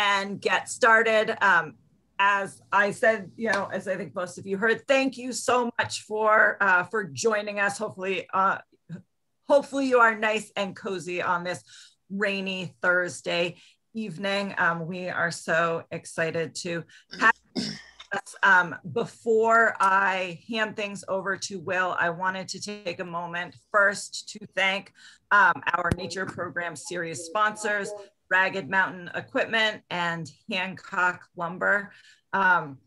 and get started. As I said, as I think most of you heard, thank you so much for joining us. Hopefully you are nice and cozy on this rainy Thursday evening. We are so excited to have us. Before I hand things over to Will, I wanted to take a moment first to thank our Nature Program Series sponsors, Ragged Mountain Equipment and Hancock Lumber. For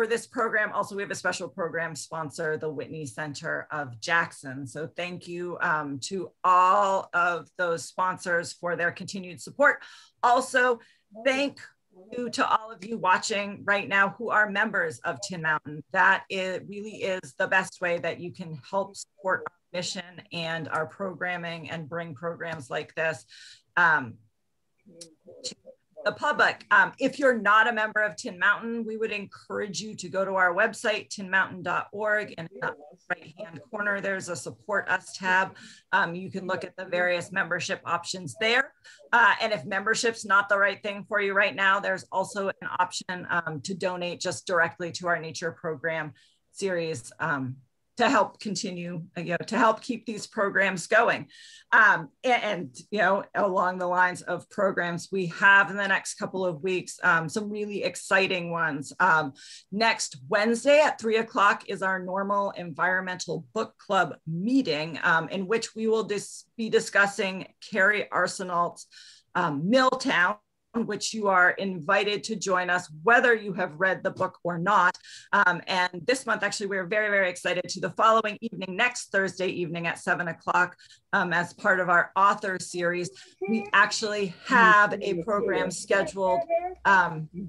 this program, also we have a special program sponsor, the Whitney Center of Jackson. So thank you to all of those sponsors for their continued support. Also, thank you to all of you watching right now who are members of Tin Mountain. That really is the best way that you can help support our mission and our programming and bring programs like this to the public. If you're not a member of Tin Mountain, we would encourage you to go to our website, tinmountain.org, and in the right-hand corner, there's a Support Us tab. You can look at the various membership options there. And if membership's not the right thing for you right now, there's also an option to donate just directly to our Nature Program Series to help continue, to help keep these programs going. And along the lines of programs, we have in the next couple of weeks, some really exciting ones. Next Wednesday at 3 o'clock is our normal environmental book club meeting, in which we will be discussing Carrie Arsenault's Milltown, which you are invited to join us, whether you have read the book or not. And this month, actually, we're very, very excited to the following evening, next Thursday evening at 7 o'clock, as part of our author series. We actually have a program scheduled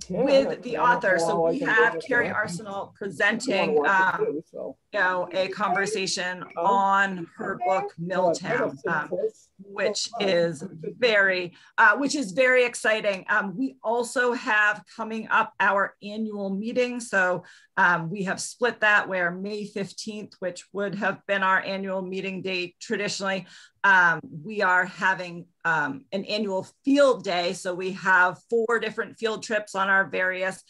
with the author. So we have Carrie Arsenault presenting a conversation on her book, Milltown, which is very exciting. We also have coming up our annual meeting. So we have split that, where May 15th, which would have been our annual meeting date traditionally, we are having an annual field day. So we have 4 different field trips on our various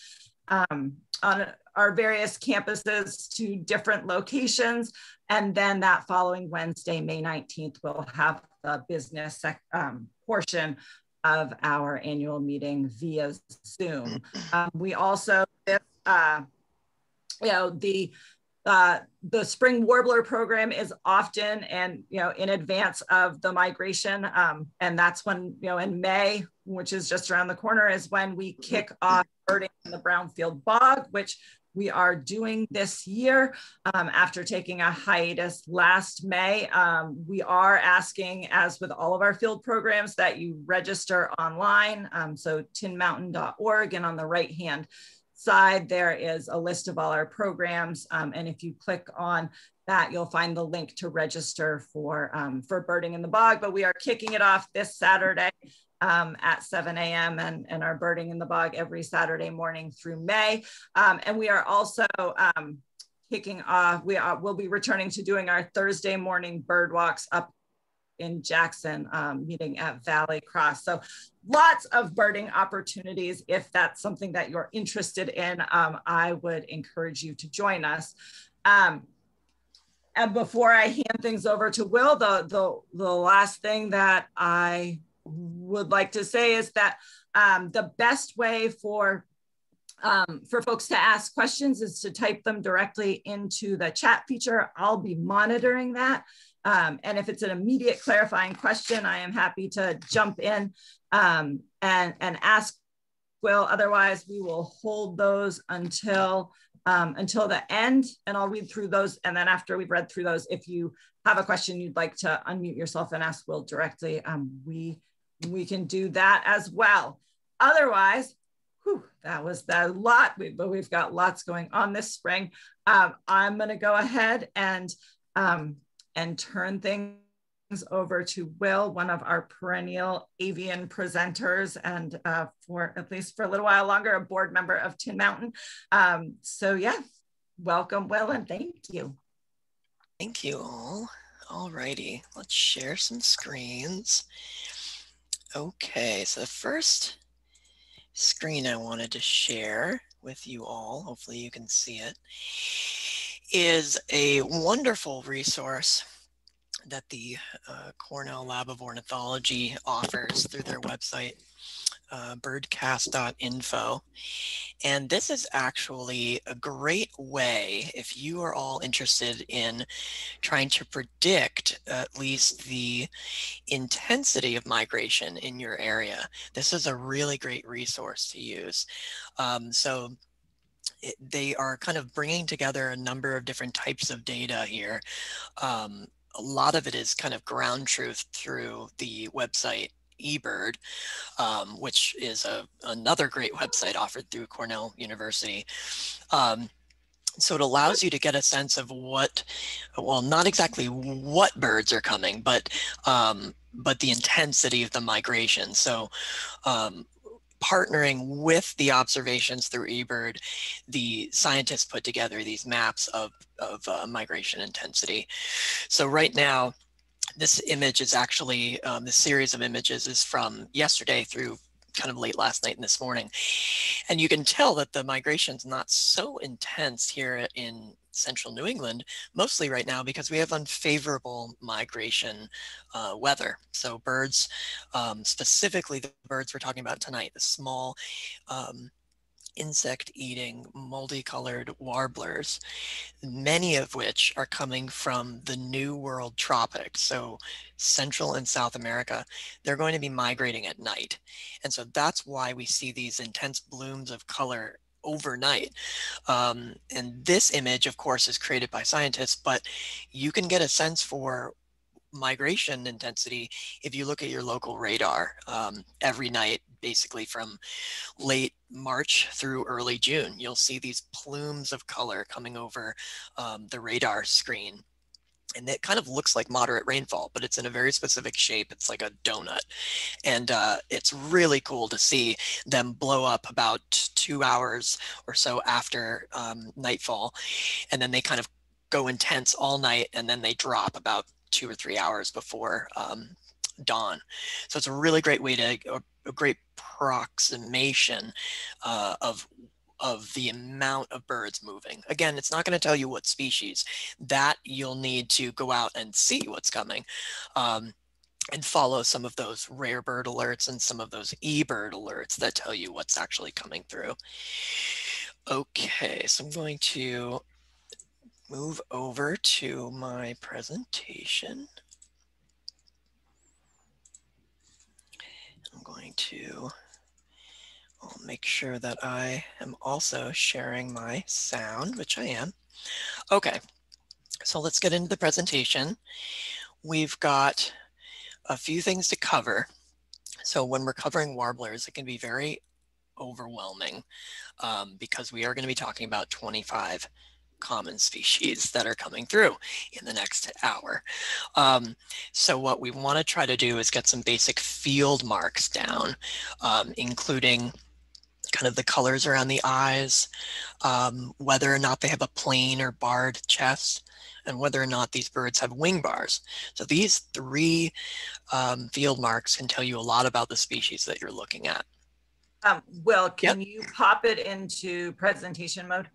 campuses to different locations. And then that following Wednesday, May 19th, we'll have the business portion of our annual meeting via Zoom. We also, the spring warbler program is often in advance of the migration. And that's when, in May, which is just around the corner, is when we kick off birding in the Brownfield Bog, which we are doing this year after taking a hiatus last May. We are asking, as with all of our field programs, that you register online. So tinmountain.org, and on the right-hand side, there is a list of all our programs. And if you click on that, you'll find the link to register for birding in the bog. But we are kicking it off this Saturday at 7 a.m. and are birding in the bog every Saturday morning through May. And we are also kicking off, we'll be returning to doing our Thursday morning bird walks up in Jackson, meeting at Valley Cross. So lots of birding opportunities. If that's something that you're interested in, I would encourage you to join us. And before I hand things over to Will, the last thing that I would like to say is that the best way for folks to ask questions is to type them directly into the chat feature. I'll be monitoring that. And if it's an immediate clarifying question, I am happy to jump in and ask Will. Otherwise, we will hold those until the end, and I'll read through those. And then after we've read through those, if you have a question you'd like to unmute yourself and ask Will directly, we can do that as well. Otherwise, that was that lot, but we've got lots going on this spring. I'm going to go ahead and turn things over to Will, one of our perennial avian presenters, and for at least for a little while longer, a board member of Tin Mountain. So yeah, welcome, Will, and thank you. Thank you all. All righty, let's share some screens. Okay, so the first screen I wanted to share with you all, hopefully you can see it, is a wonderful resource that the Cornell Lab of Ornithology offers through their website, birdcast.info. And this is actually a great way, if you are all interested in trying to predict at least the intensity of migration in your area. This is a really great resource to use. They are kind of bringing together a number of different types of data here. A lot of it is kind of ground truth through the website eBird, which is another great website offered through Cornell University. So it allows you to get a sense of what, well, not exactly what birds are coming, but the intensity of the migration. So partnering with the observations through eBird, the scientists put together these maps of migration intensity. So right now, this image is actually, the series of images is from yesterday through kind of late last night and this morning. And you can tell that the migration's not so intense here in central New England, mostly right now because we have unfavorable migration weather. So birds, specifically the birds we're talking about tonight, the small insect-eating, multicolored warblers, many of which are coming from the New World tropics, so Central and South America, they're going to be migrating at night. And so that's why we see these intense blooms of color overnight. And this image, of course, is created by scientists, but you can get a sense for migration intensity if you look at your local radar every night, basically from late March through early June. You'll see these plumes of color coming over the radar screen. And it kind of looks like moderate rainfall, but it's in a very specific shape. It's like a donut. And it's really cool to see them blow up about 2 hours or so after nightfall. And then they kind of go intense all night, and then they drop about 2 or 3 hours before dawn. So it's a really great way to, a great approximation of the amount of birds moving. Again, it's not going to tell you what species. That you'll need to go out and see what's coming. And follow some of those rare bird alerts and some of those eBird alerts that tell you what's actually coming through. Okay, so I'm going to move over to my presentation. I'm going to, I'll make sure that I am also sharing my sound, which I am. Okay, so let's get into the presentation. We've got a few things to cover. So when we're covering warblers, it can be very overwhelming because we are going to be talking about 25 common species that are coming through in the next hour. So what we want to try to do is get some basic field marks down, including kind of the colors around the eyes, whether or not they have a plain or barred chest, and whether or not these birds have wing bars. So these three field marks can tell you a lot about the species that you're looking at. Will, can you pop it into presentation mode?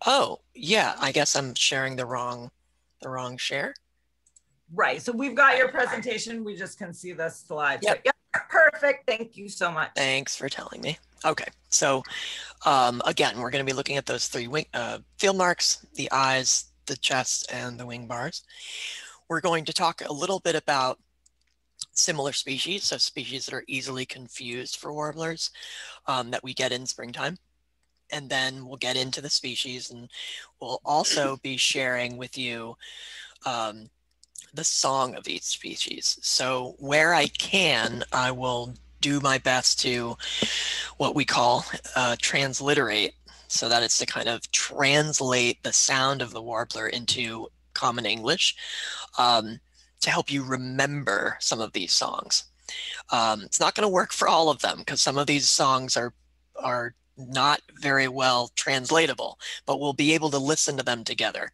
Oh, yeah, I guess I'm sharing the wrong share. Right, so we've got your presentation. We just can see the slides. Yep. So, yeah, perfect. Thank you so much. Thanks for telling me. Okay, so again, we're going to be looking at those three field marks, the eyes, the chest, and the wing bars. We're going to talk a little bit about similar species, so species that are easily confused for warblers that we get in springtime. And then we'll get into the species, and we'll also be sharing with you the song of each species. So where I can, I will do my best to what we call transliterate, so that it's to kind of translate the sound of the warbler into common English to help you remember some of these songs. It's not going to work for all of them because some of these songs are not very well translatable, but we'll be able to listen to them together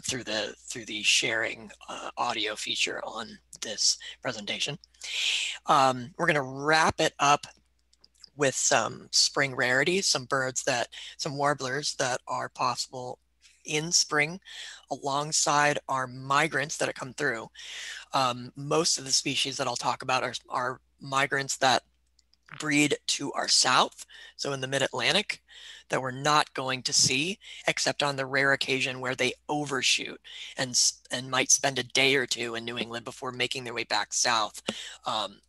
through the sharing audio feature on this presentation. We're going to wrap it up with some spring rarities, some warblers that are possible in spring alongside our migrants that come through. Most of the species that I'll talk about are migrants that breed to our south, so in the mid-Atlantic, that we're not going to see, except on the rare occasion where they overshoot and might spend a day or two in New England before making their way back south,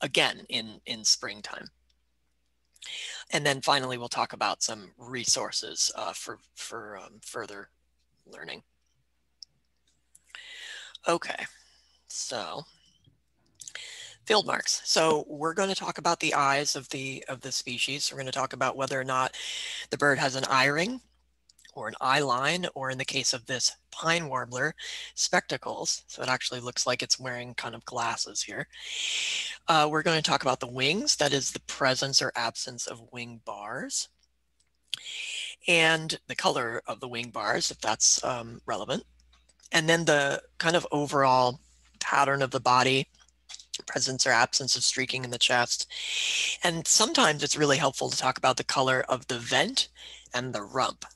again in springtime. And then finally, we'll talk about some resources for further learning. Okay, so field marks. So we're going to talk about the eyes of the species. We're going to talk about whether or not the bird has an eye ring or an eye line, or in the case of this pine warbler, spectacles. So it actually looks like it's wearing kind of glasses here. We're going to talk about the wings, that is the presence or absence of wing bars, and the color of the wing bars, if that's relevant. And then the kind of overall pattern of the body, presence or absence of streaking in the chest. And sometimes it's really helpful to talk about the color of the vent and the rump.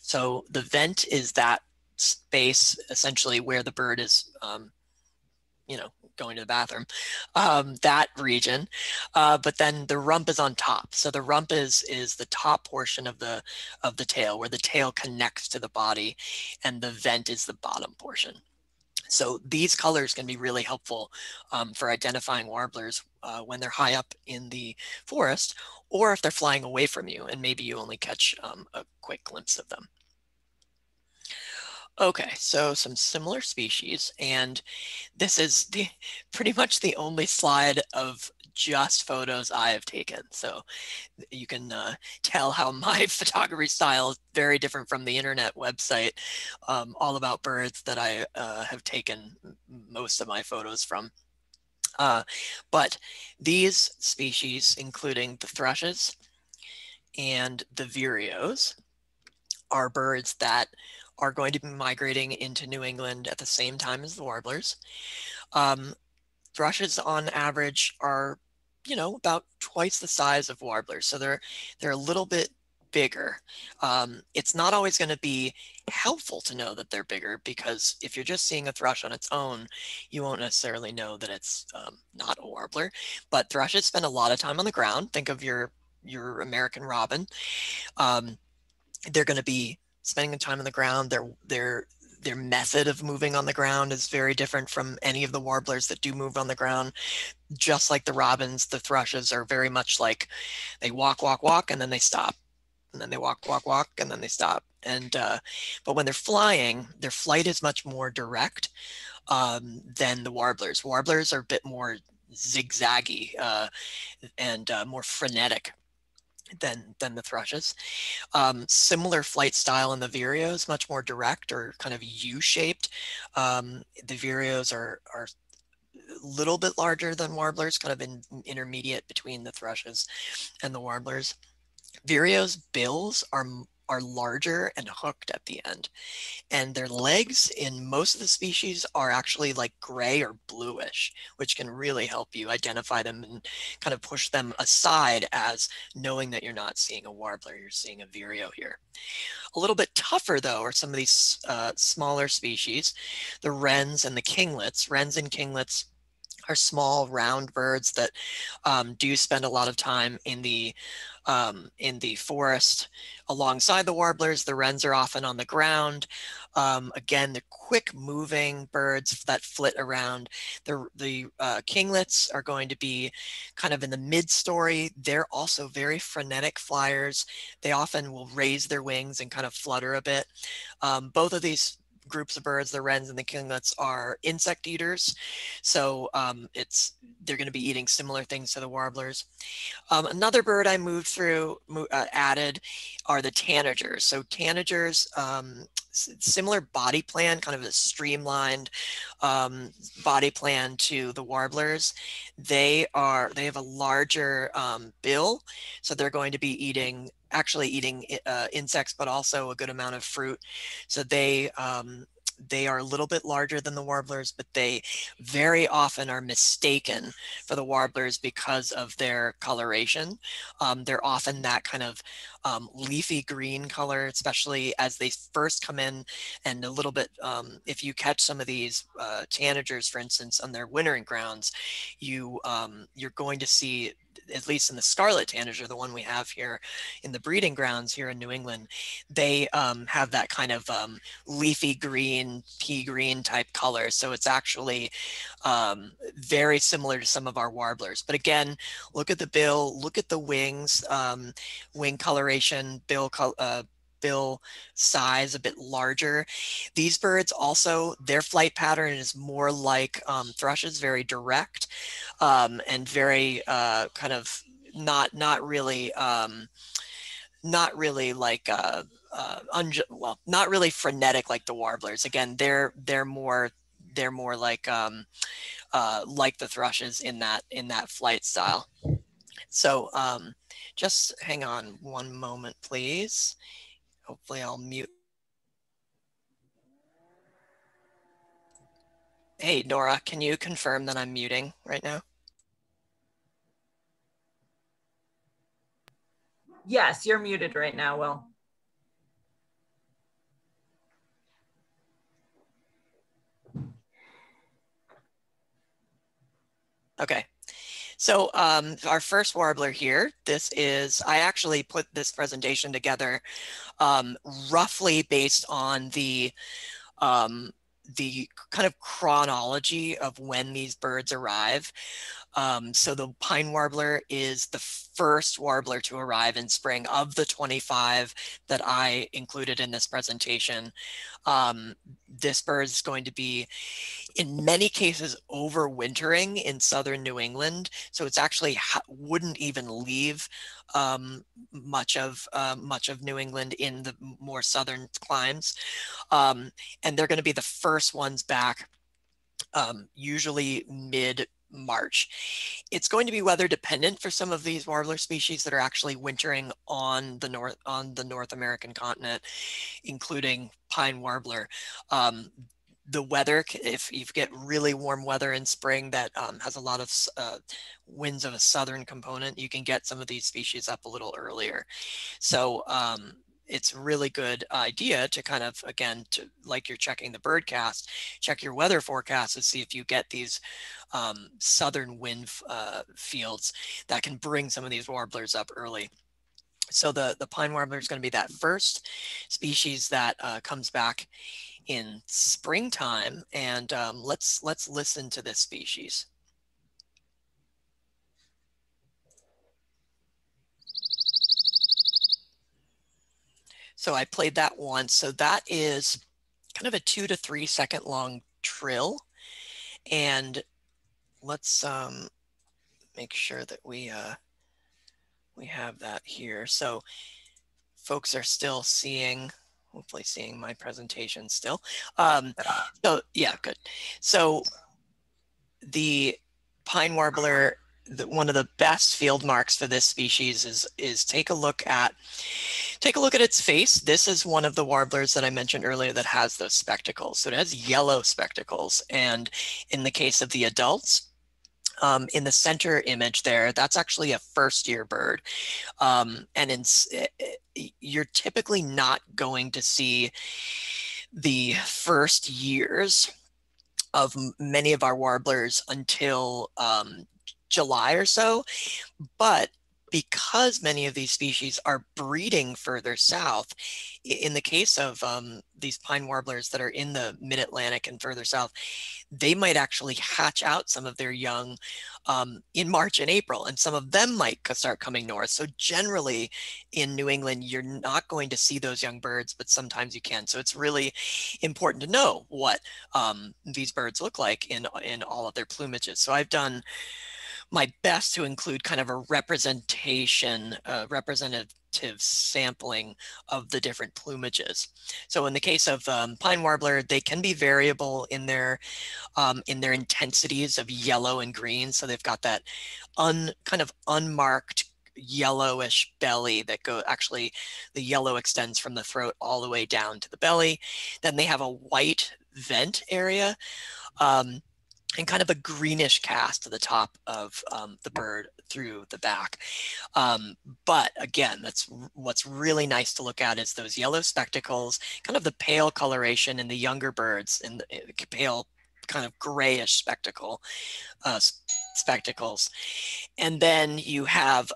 So the vent is that space essentially where the bird is, going to the bathroom, that region. But then the rump is on top. So the rump is the top portion of the tail, where the tail connects to the body, and the vent is the bottom portion. So these colors can be really helpful for identifying warblers when they're high up in the forest, or if they're flying away from you and maybe you only catch a quick glimpse of them. Okay, so some similar species, and this is pretty much the only slide of just photos I have taken. So you can tell how my photography style is very different from the internet website, all about birds that I have taken most of my photos from. But these species, including the thrushes and the vireos, are birds that are going to be migrating into New England at the same time as the warblers. Thrushes on average are, about twice the size of warblers. So they're a little bit bigger. It's not always going to be helpful to know that they're bigger, because if you're just seeing a thrush on its own, you won't necessarily know that it's not a warbler. But thrushes spend a lot of time on the ground. Think of your American robin. They're going to be spending time on the ground. Their method of moving on the ground is very different from any of the warblers that do move on the ground. Just like the robins, the thrushes are very much like they walk, walk, walk, and then they stop. And then they walk, walk, walk, and then they stop. And but when they're flying, their flight is much more direct than the warblers. Warblers are a bit more zigzaggy and more frenetic than the thrushes. Similar flight style in the vireos, much more direct or kind of U-shaped. The vireos are a little bit larger than warblers, kind of intermediate between the thrushes and the warblers. Vireos' bills are larger and hooked at the end, and their legs in most of the species are actually like gray or bluish, which can really help you identify them and kind of push them aside as knowing that you're not seeing a warbler, you're seeing a vireo here. A little bit tougher though are some of these smaller species, the wrens and the kinglets. Wrens and kinglets are small round birds that do spend a lot of time in the forest alongside the warblers. The wrens are often on the ground. Again, the quick moving birds that flit around. The kinglets are going to be kind of in the mid-story. They're also very frenetic flyers. They often will raise their wings and kind of flutter a bit. Both of these groups of birds, the wrens and the kinglets, are insect eaters. So they're going to be eating similar things to the warblers. Another bird I added are the tanagers. So tanagers, similar body plan, kind of a streamlined body plan to the warblers. They have a larger bill, so they're going to be actually eating insects, but also a good amount of fruit. So they They are a little bit larger than the warblers, but they very often are mistaken for the warblers because of their coloration. They're often that kind of leafy green color, especially as they first come in, and a little bit, if you catch some of these tanagers, for instance, on their wintering grounds, you're going to see, at least in the scarlet tanager, the one we have here in the breeding grounds here in New England, they have that kind of leafy green, pea green type color. So it's actually very similar to some of our warblers. But again, look at the bill, look at the wings, wing coloration, bill size a bit larger. These birds also, their flight pattern is more like thrushes, very direct, and very kind of not really like well, not really frenetic like the warblers. Again, they're more like the thrushes in that flight style. So just hang on one moment, please. Hopefully I'll mute. Hey, Nora, can you confirm that I'm muting right now? Yes, you're muted right now, Will. Okay. So our first warbler here, this is, I actually put this presentation together roughly based on the kind of chronology of when these birds arrive. So the pine warbler is the first warbler to arrive in spring of the 25 that I included in this presentation. This bird is going to be, in many cases, overwintering in southern New England. So it's actually wouldn't even leave much of New England in the more southern climes. And they're going to be the first ones back, usually mid-March. It's going to be weather dependent for some of these warbler species that are actually wintering on the North American continent, including pine warbler. The weather, if you get really warm weather in spring that has a lot of winds of a southern component, you can get some of these species up a little earlier. So it's a really good idea to kind of, again, like you're checking the birdcast, check your weather forecast to see if you get these southern wind fields that can bring some of these warblers up early. So the pine warbler is going to be that first species that comes back in springtime, and let's listen to this species. So I played that once. So that is kind of a 2 to 3 second long trill, and let's make sure that we have that here. So folks are still seeing, hopefully seeing my presentation still. So yeah, good. So the pine warbler, one of the best field marks for this species is take a look at its face. This is one of the warblers that I mentioned earlier that has those spectacles. So it has yellow spectacles, and in the case of the adults, in the center image there, that's actually a first-year bird. And you're typically not going to see the first years of many of our warblers until July or so. But because many of these species are breeding further south, in the case of these pine warblers that are in the mid-Atlantic and further south, they might actually hatch out some of their young in March and April, and some of them might start coming north. So generally in New England, you're not going to see those young birds, but sometimes you can. So it's really important to know what these birds look like in all of their plumages. So I've done my best to include kind of a representative sampling of the different plumages. So in the case of pine warbler, they can be variable in their intensities of yellow and green. So they've got that kind of unmarked yellowish belly that actually the yellow extends from the throat all the way down to the belly. Then they have a white vent area, and kind of a greenish cast to the top of the bird through the back. But again, that's what's really nice to look at is those yellow spectacles, kind of the pale coloration in the younger birds, and the pale kind of grayish spectacles. And then you have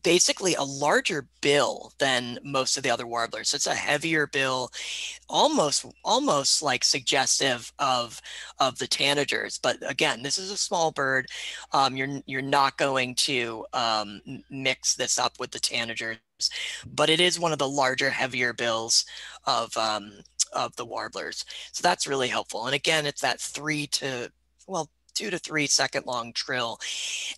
basically a larger bill than most of the other warblers. So it's a heavier bill, almost like suggestive of the tanagers. But again, this is a small bird. You're not going to mix this up with the tanagers, but it is one of the larger, heavier bills of the warblers. So that's really helpful. And again, it's that 2 to 3 second long trill.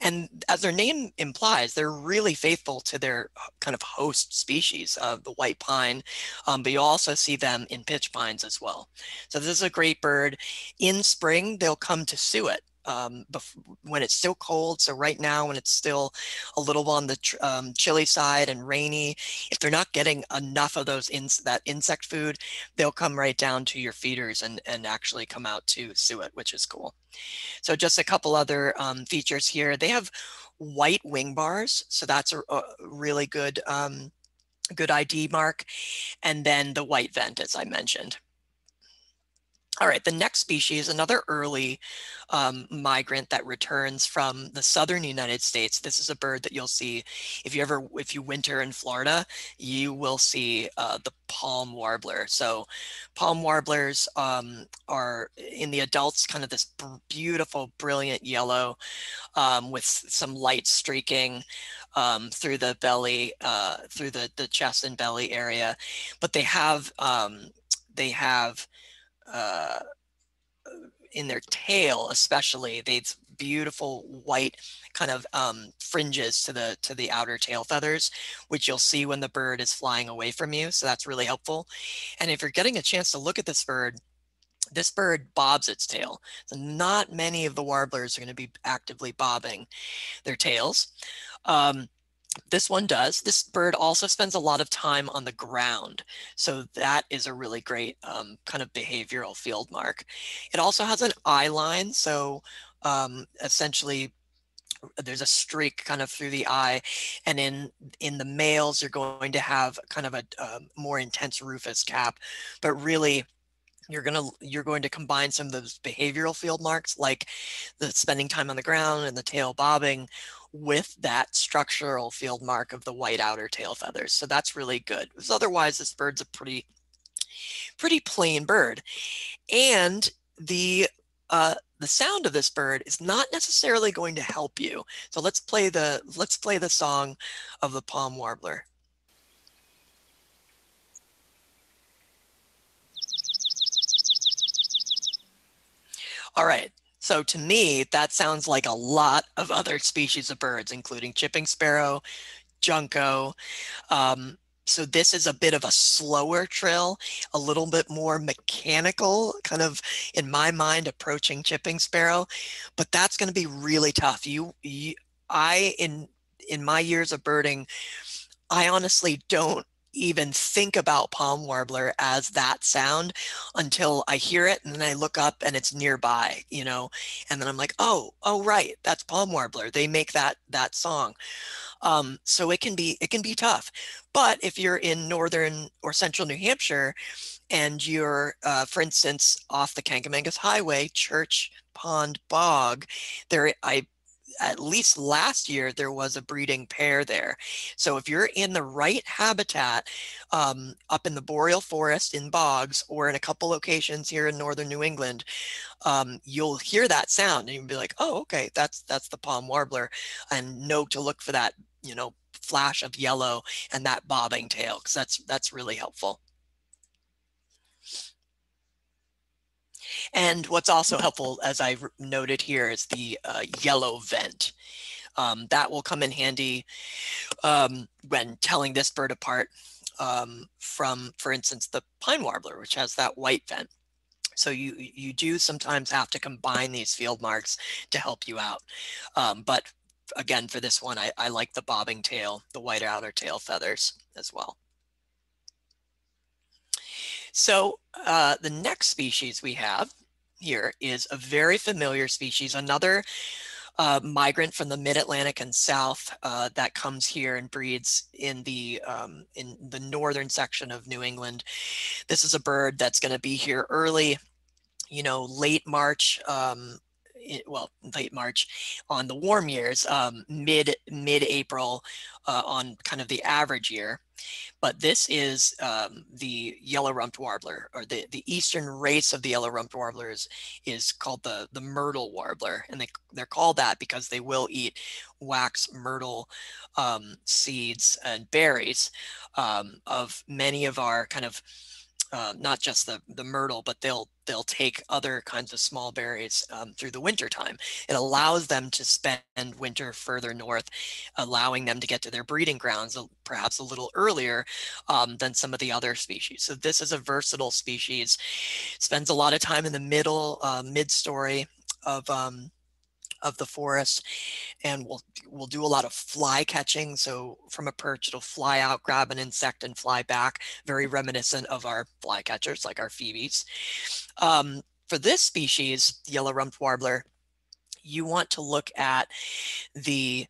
And as their name implies, they're really faithful to their kind of host species of the white pine, but you also see them in pitch pines as well. So this is a great bird. In spring, they'll come to suet. When it's still cold, so right now when it's still a little on the chilly side and rainy, if they're not getting enough of that insect food, they'll come right down to your feeders and actually come out to suet, which is cool. So just a couple other features here. They have white wing bars, so that's a really good good ID mark, and then the white vent, as I mentioned. All right, the next species, another early migrant that returns from the southern United States. This is a bird that you'll see if you winter in Florida, you will see the palm warbler. So palm warblers are in the adults kind of this beautiful, brilliant yellow with some light streaking through the belly, through the chest and belly area, but they have in their tail, especially, they've beautiful white kind of fringes to the outer tail feathers, which you'll see when the bird is flying away from you. So that's really helpful. And if you're getting a chance to look at this bird bobs its tail. So not many of the warblers are going to be actively bobbing their tails. This one does. This bird also spends a lot of time on the ground. So that is a really great kind of behavioral field mark. It also has an eye line. So essentially there's a streak kind of through the eye. And in the males, you're going to have kind of a more intense rufous cap, but really you're going to combine some of those behavioral field marks, like the spending time on the ground and the tail bobbing, with that structural field mark of the white outer tail feathers. So that's really good, because otherwise this bird's a pretty plain bird. And the sound of this bird is not necessarily going to help you. So let's play the song of the palm warbler. All right, so to me, that sounds like a lot of other species of birds, including chipping sparrow, junco. So this is a bit of a slower trill, a little bit more mechanical, kind of, in my mind, approaching chipping sparrow, but that's going to be really tough. In my years of birding, I honestly don't even think about palm warbler as that sound until I hear it, and then I look up and it's nearby, and then I'm like, oh right, that's palm warbler. They make that song. So it can be tough. But if you're in northern or central New Hampshire and you're, for instance, off the Kankamangas Highway, Church Pond Bog, at least last year, there was a breeding pair there. So if you're in the right habitat, up in the boreal forest, in bogs, or in a couple locations here in northern New England, you'll hear that sound and you'll be like, oh, okay, that's the palm warbler, and know to look for that, flash of yellow and that bobbing tail, because that's really helpful. And what's also helpful, as I noted here, is the yellow vent. That will come in handy when telling this bird apart from, for instance, the pine warbler, which has that white vent. So you do sometimes have to combine these field marks to help you out. But again, for this one, I like the bobbing tail, the white outer tail feathers as well. So the next species we have here is a very familiar species, another migrant from the mid-Atlantic and south that comes here and breeds in the northern section of New England. This is a bird that's going to be here early, late March, late March on the warm years, mid-April on kind of the average year. But this is the yellow-rumped warbler, or the eastern race of the yellow-rumped warblers is called the myrtle warbler. And they're called that because they will eat wax myrtle seeds and berries of many of our kind of not just the myrtle, but they'll take other kinds of small berries through the winter time. It allows them to spend winter further north, allowing them to get to their breeding grounds perhaps a little earlier than some of the other species. So this is a versatile species, spends a lot of time in the mid-story of the forest, and we'll do a lot of fly catching. So from a perch, it'll fly out, grab an insect, and fly back, very reminiscent of our fly catchers, like our phoebes. For this species, yellow-rumped warbler, you want to look at the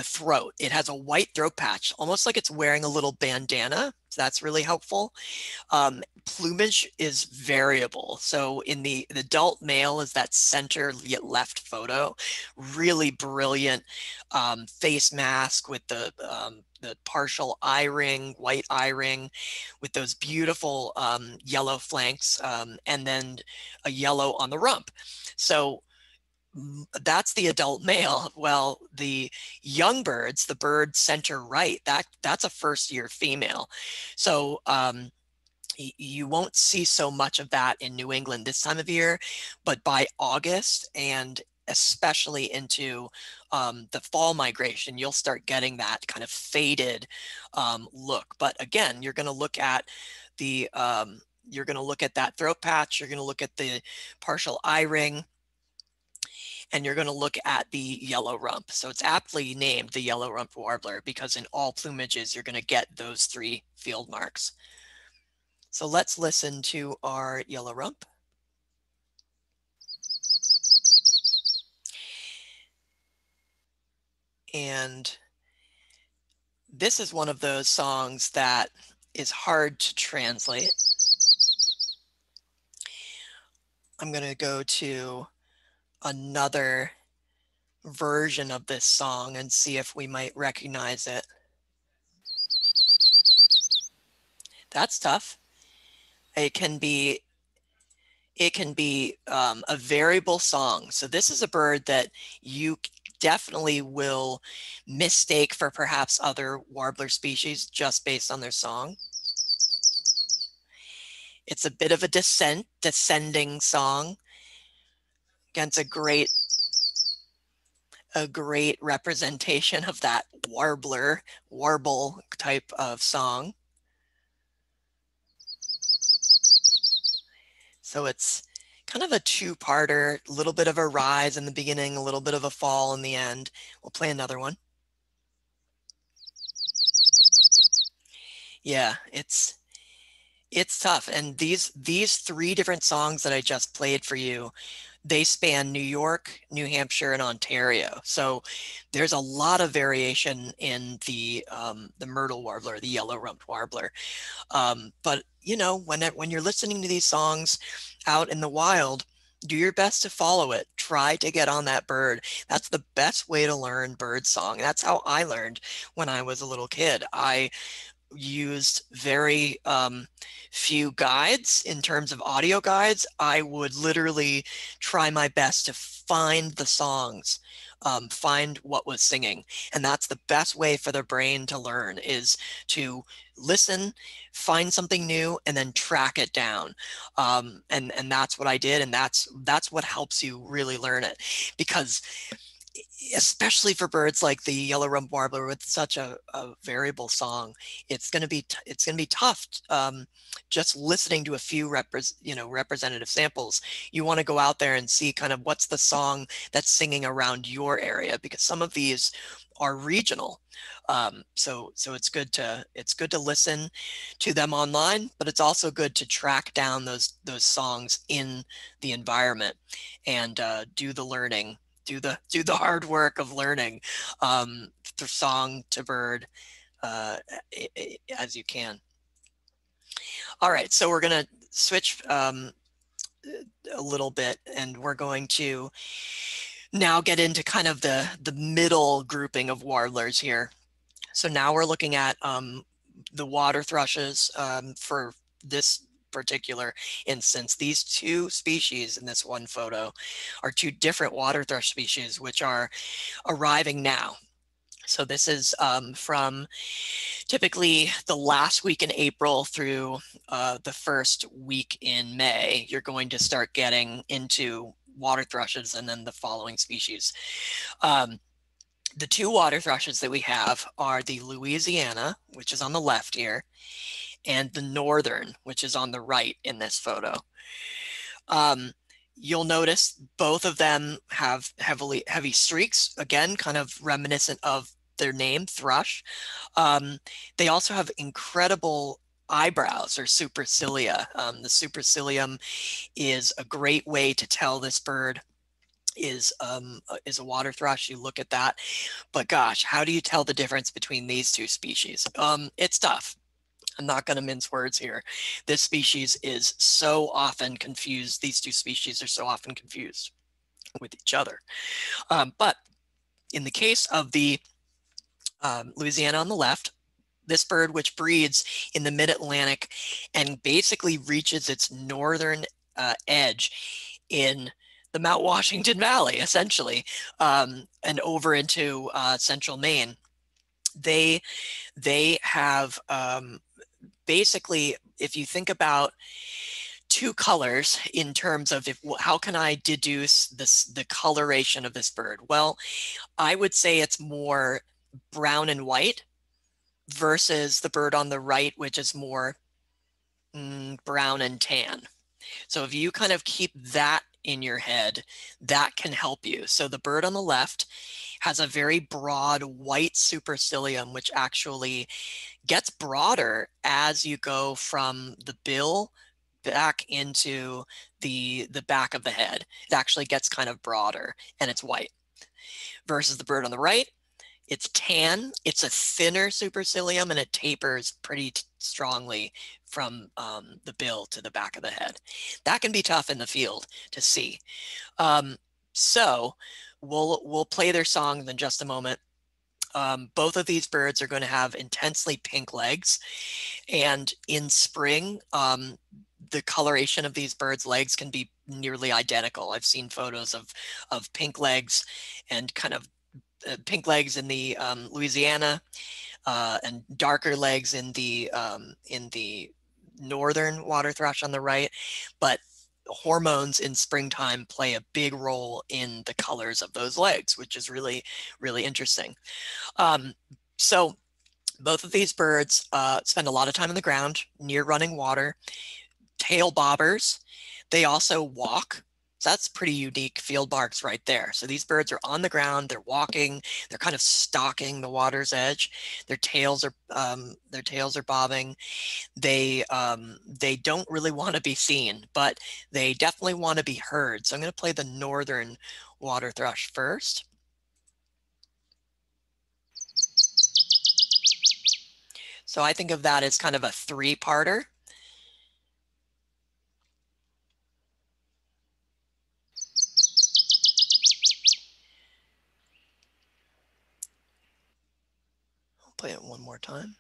throat. It has a white throat patch, almost like it's wearing a little bandana. So that's really helpful. Plumage is variable. So in the adult male is that center left photo, really brilliant face mask with the partial eye ring, white eye ring, with those beautiful yellow flanks, and then a yellow on the rump. So that's the adult male. Well, the young birds, the bird center right, that's a first-year female. So you won't see so much of that in New England this time of year, but by August and especially into the fall migration, you'll start getting that kind of faded look. But again, you're going to look at the that throat patch, you're going to look at the partial eye ring, and you're going to look at the yellow rump. So it's aptly named the yellow-rumped warbler because in all plumages, you're going to get those three field marks. So let's listen to our yellow rump. And this is one of those songs that is hard to translate. I'm going to go to another version of this song and see if we might recognize it. That's tough. It can be a variable song. So this is a bird that you definitely will mistake for perhaps other warbler species just based on their song. It's a bit of a descending song. Again, it's a great representation of that warble type of song. So it's kind of a two-parter, a little bit of a rise in the beginning, a little bit of a fall in the end. We'll play another one. Yeah, it's tough. And these three different songs that I just played for you, they span New York, New Hampshire, and Ontario. So there's a lot of variation in the myrtle warbler, the yellow-rumped warbler. But when you're listening to these songs out in the wild, do your best to follow it. Try to get on that bird. That's the best way to learn bird song. That's how I learned when I was a little kid. I used very few guides in terms of audio guides. I would literally try my best to find the songs, find what was singing. And that's the best way for the brain to learn, is to listen, find something new, and then track it down. And that's what I did. And that's what helps you really learn it, because especially for birds like the yellow-rumped warbler with such a variable song, it's going to be tough. Just listening to a few representative samples, you want to go out there and see kind of what's the song that's singing around your area, because some of these are regional. So it's good to listen to them online, but it's also good to track down those songs in the environment and do the learning, do the hard work of learning through song to bird as you can. All right, so we're going to switch a little bit, and we're going to now get into kind of the middle grouping of warblers here. So now we're looking at the water thrushes for this particular instance. These two species in this one photo are two different water thrush species which are arriving now. So this is from typically the last week in April through the first week in May. You're going to start getting into water thrushes and then the following species. The two water thrushes that we have are the Louisiana, which is on the left here, and the Northern, which is on the right in this photo. You'll notice both of them have heavy streaks, again, kind of reminiscent of their name, thrush. They also have incredible eyebrows or supercilia. The supercilium is a great way to tell this bird is a water thrush. You look at that, but gosh, how do you tell the difference between these two species? It's tough. I'm not going to mince words here. This species is so often confused. These two species are so often confused with each other. But in the case of the Louisiana on the left, this bird, which breeds in the mid-Atlantic and basically reaches its northern edge in the Mount Washington Valley, essentially, and over into central Maine, they have basically, if you think about two colors in terms of how can I deduce the coloration of this bird? Well, I would say it's more brown and white versus the bird on the right, which is more brown and tan. So if you kind of keep that in your head, that can help you. So the bird on the left has a very broad white supercilium, which actually gets broader as you go from the bill back into the back of the head. It actually gets kind of broader and it's white. Versus the bird on the right, it's tan, it's a thinner supercilium, and it tapers pretty strongly from the bill to the back of the head. That can be tough in the field to see. So we'll play their song in just a moment. Both of these birds are going to have intensely pink legs, and in spring, the coloration of these birds' legs can be nearly identical. I've seen photos of pink legs and kind of pink legs in the Louisiana and darker legs in the northern water thrush on the right, but hormones in springtime play a big role in the colors of those legs, which is really, really interesting. So both of these birds spend a lot of time on the ground near running water, tail bobbers. They also walk. So that's pretty unique field barks right there. So these birds are on the ground, they're walking, they're kind of stalking the water's edge. Their tails are bobbing. They don't really want to be seen, but they definitely want to be heard. So I'm going to play the northern water thrush first. So I think of that as kind of a three-parter. Play it one more time.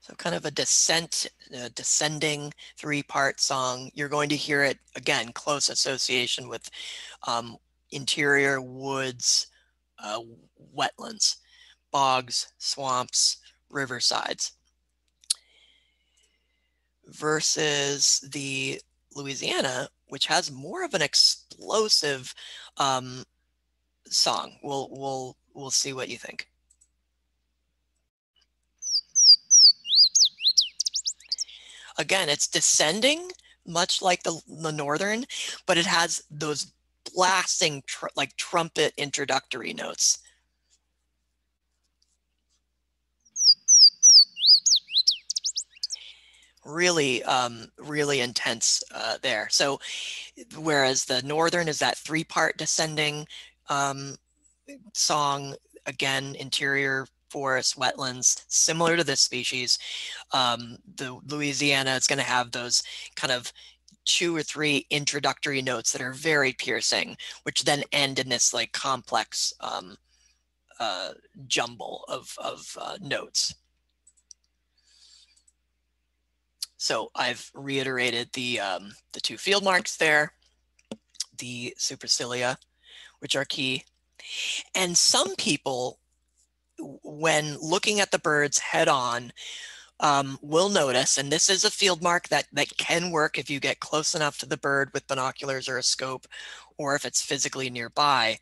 So kind of a descending three-part song. You're going to hear it, again, close association with interior woods, wetlands, bogs, swamps, riversides. Versus the Louisiana, which has more of an explosive song. We'll see what you think. Again, it's descending, much like the northern, but it has those blasting like trumpet introductory notes. Really, really intense there. So whereas the northern is that 3-part descending song, again, interior forest, wetlands, similar to this species. The Louisiana is going to have those kind of 2 or 3 introductory notes that are very piercing, which then end in this like complex jumble of notes. So I've reiterated the 2 field marks there, the supercilia, which are key. And some people, when looking at the birds head on, will notice, and this is a field mark that can work if you get close enough to the bird with binoculars or a scope, or if it's physically nearby,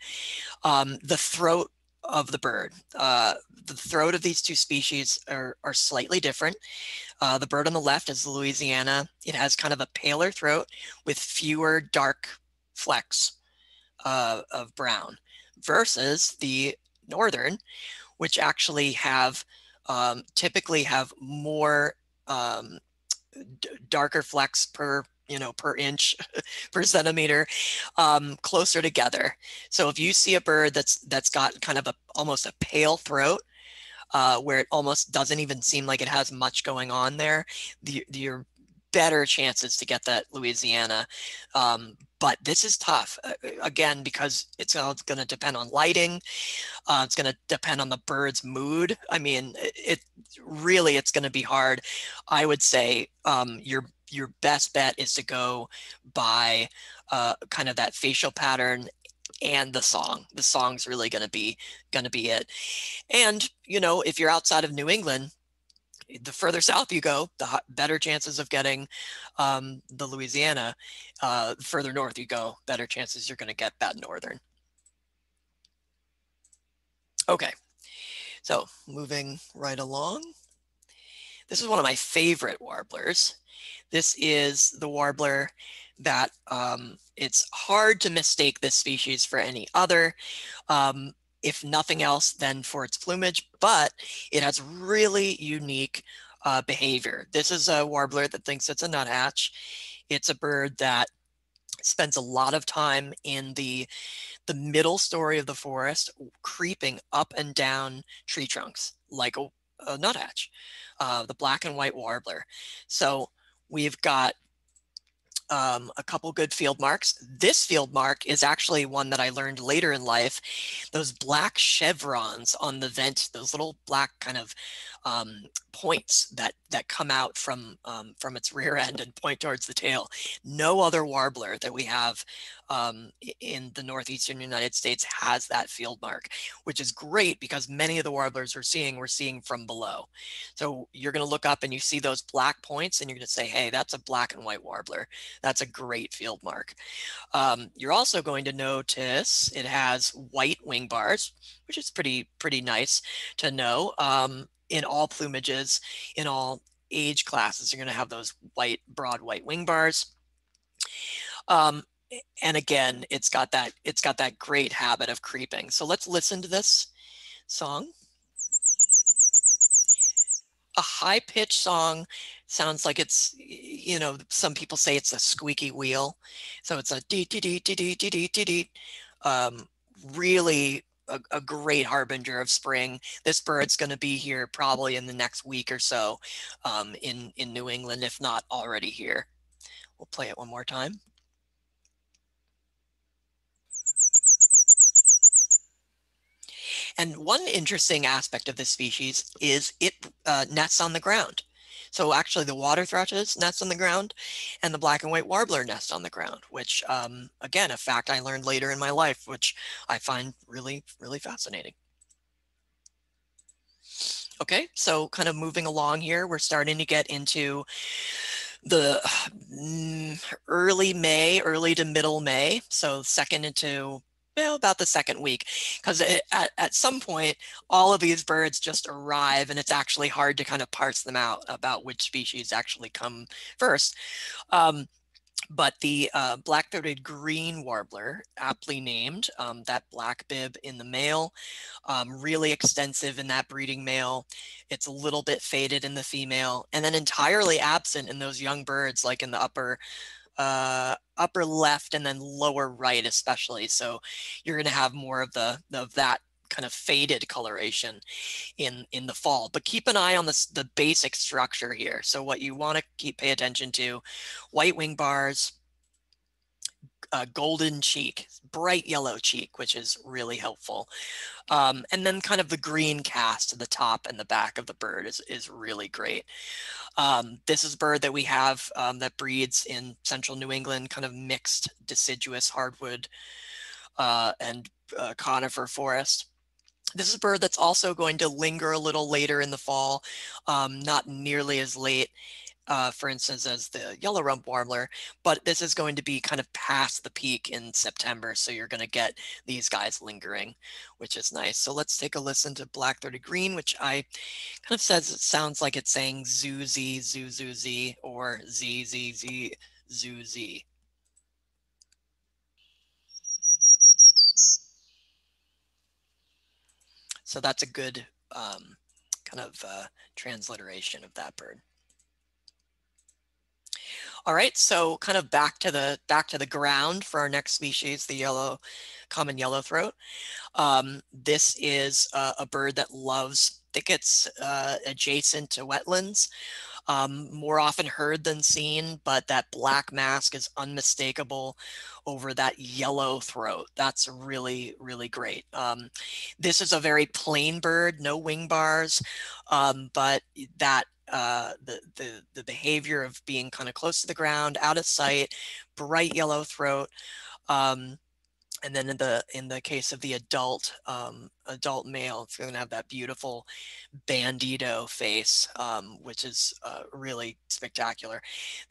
the throat of the bird. The throat of these 2 species are slightly different. The bird on the left is the Louisiana. It has kind of a paler throat with fewer dark flecks of brown, versus the northern, which actually have typically have more darker flecks per inch per centimeter, closer together. So if you see a bird that's got kind of almost a pale throat, where it almost doesn't even seem like it has much going on there, your better chances to get that Louisiana. But this is tough, again, because it's going to depend on lighting. It's going to depend on the bird's mood. I mean, it's going to be hard. I would say your best bet is to go by kind of that facial pattern and the song. The song's really going to be it. And if you're outside of New England, the further south you go, the better chances of getting the Louisiana. The further north you go, better chances you're going to get that northern. Okay, so moving right along. This is one of my favorite warblers. This is the warbler that it's hard to mistake this species for any other. If nothing else than for its plumage, but it has really unique behavior. This is a warbler that thinks it's a nuthatch. It's a bird that spends a lot of time in the middle story of the forest, creeping up and down tree trunks like a nuthatch, the black and white warbler. So we've got a couple good field marks. This field mark is actually one that I learned later in life. Those black chevrons on the vent, those little black kind of points that come out from its rear end and point towards the tail. No other warbler that we have in the northeastern United States has that field mark, which is great because many of the warblers we're seeing from below. So you're going to look up and you see those black points and you're going to say, hey, that's a black and white warbler. That's a great field mark. You're also going to notice it has white wing bars, which is pretty nice to know. In all plumages, in all age classes, you're going to have those broad white wing bars. And again, it's got that great habit of creeping. So let's listen to this song. A high-pitched song sounds like it's, some people say it's a squeaky wheel. So it's a dee dee dee dee dee dee dee dee dee. Really a great harbinger of spring. This bird's going to be here probably in the next week or so in New England, if not already here. We'll play it one more time. And one interesting aspect of this species is it nests on the ground. So actually the water thrushes nest on the ground and the black and white warbler nest on the ground, which again, a fact I learned later in my life, which I find really, really fascinating. Okay, so kind of moving along here, we're starting to get into the early to middle May. So second into about the second week, because at some point all of these birds just arrive and it's actually hard to kind of parse them out about which species actually come first. But the black-throated green warbler, aptly named, that black bib in the male, really extensive in that breeding male. It's a little bit faded in the female, and then entirely absent in those young birds, like in the upper left and then lower right especially. So you're going to have more of that kind of faded coloration in the fall. But keep an eye on the basic structure here. So what you want to pay attention to: white wing bars, golden cheek, bright yellow cheek, which is really helpful. And then kind of the green cast to the top and the back of the bird is really great. This is a bird that we have that breeds in central New England, kind of mixed deciduous hardwood and conifer forest. This is a bird that's also going to linger a little later in the fall, not nearly as late, for instance, as the yellow rump warbler, but this is going to be kind of past the peak in September. So you're going to get these guys lingering, which is nice. So let's take a listen to black-throated green, which I kind of says, it sounds like it's saying zoo, z, zoo, zoo, z, or z, z, z, zoo, z. So that's a good kind of transliteration of that bird. All right, so kind of back to the ground for our next species, the common yellowthroat. This is a bird that loves thickets adjacent to wetlands. More often heard than seen, but that black mask is unmistakable over that yellow throat. That's really, really great. This is a very plain bird, no wing bars, but that the behavior of being kind of close to the ground, out of sight, bright yellow throat. And then in the case of the adult male, it's going to have that beautiful bandito face, which is really spectacular.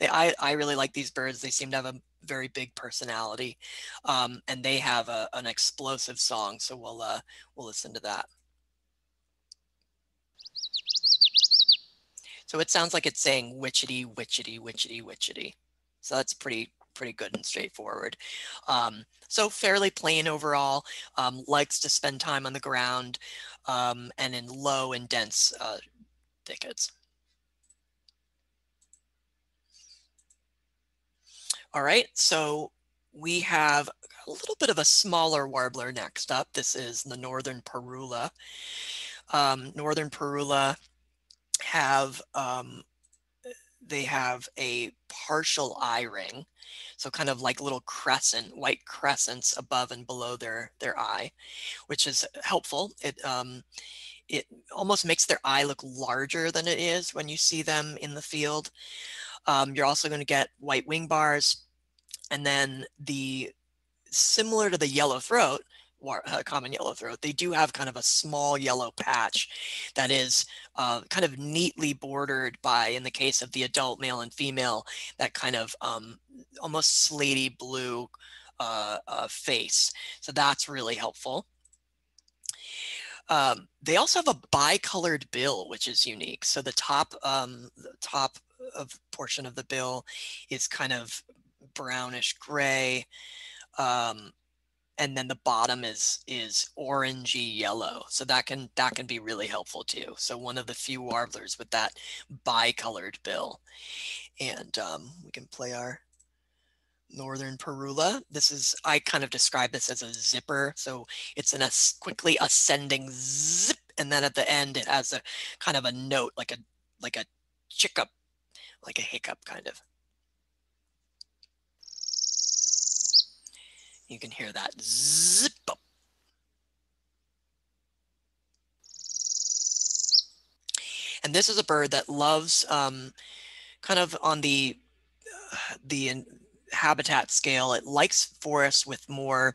I really like these birds. They seem to have a very big personality, and they have an explosive song. So we'll listen to that. So it sounds like it's saying witchety, witchety, witchety, witchety. So that's pretty good and straightforward. So fairly plain overall, likes to spend time on the ground and in low and dense thickets. All right, so we have a little bit of a smaller warbler next up. This is the northern Perula. Northern Perula have they have a partial eye ring, so kind of like little white crescents above and below their eye, which is helpful. It almost makes their eye look larger than it is when you see them in the field. You're also going to get white wing bars, and then similar to the yellow throat, common yellow throat, they do have kind of a small yellow patch that is kind of neatly bordered by, in the case of the adult male and female, that kind of almost slatey blue face. So that's really helpful. They also have a bicolored bill, which is unique. So the top of portion of the bill is kind of brownish gray, and then the bottom is orangey yellow. So that can be really helpful too. So one of the few warblers with that bicolored bill. And we can play our northern Perula. I kind of describe this as a zipper. So it's in a quickly ascending zip, and then at the end it has a kind of a note, like a chickup, like a hiccup kind of. You can hear that zip up. And this is a bird that loves kind of on the habitat scale. It likes forests with more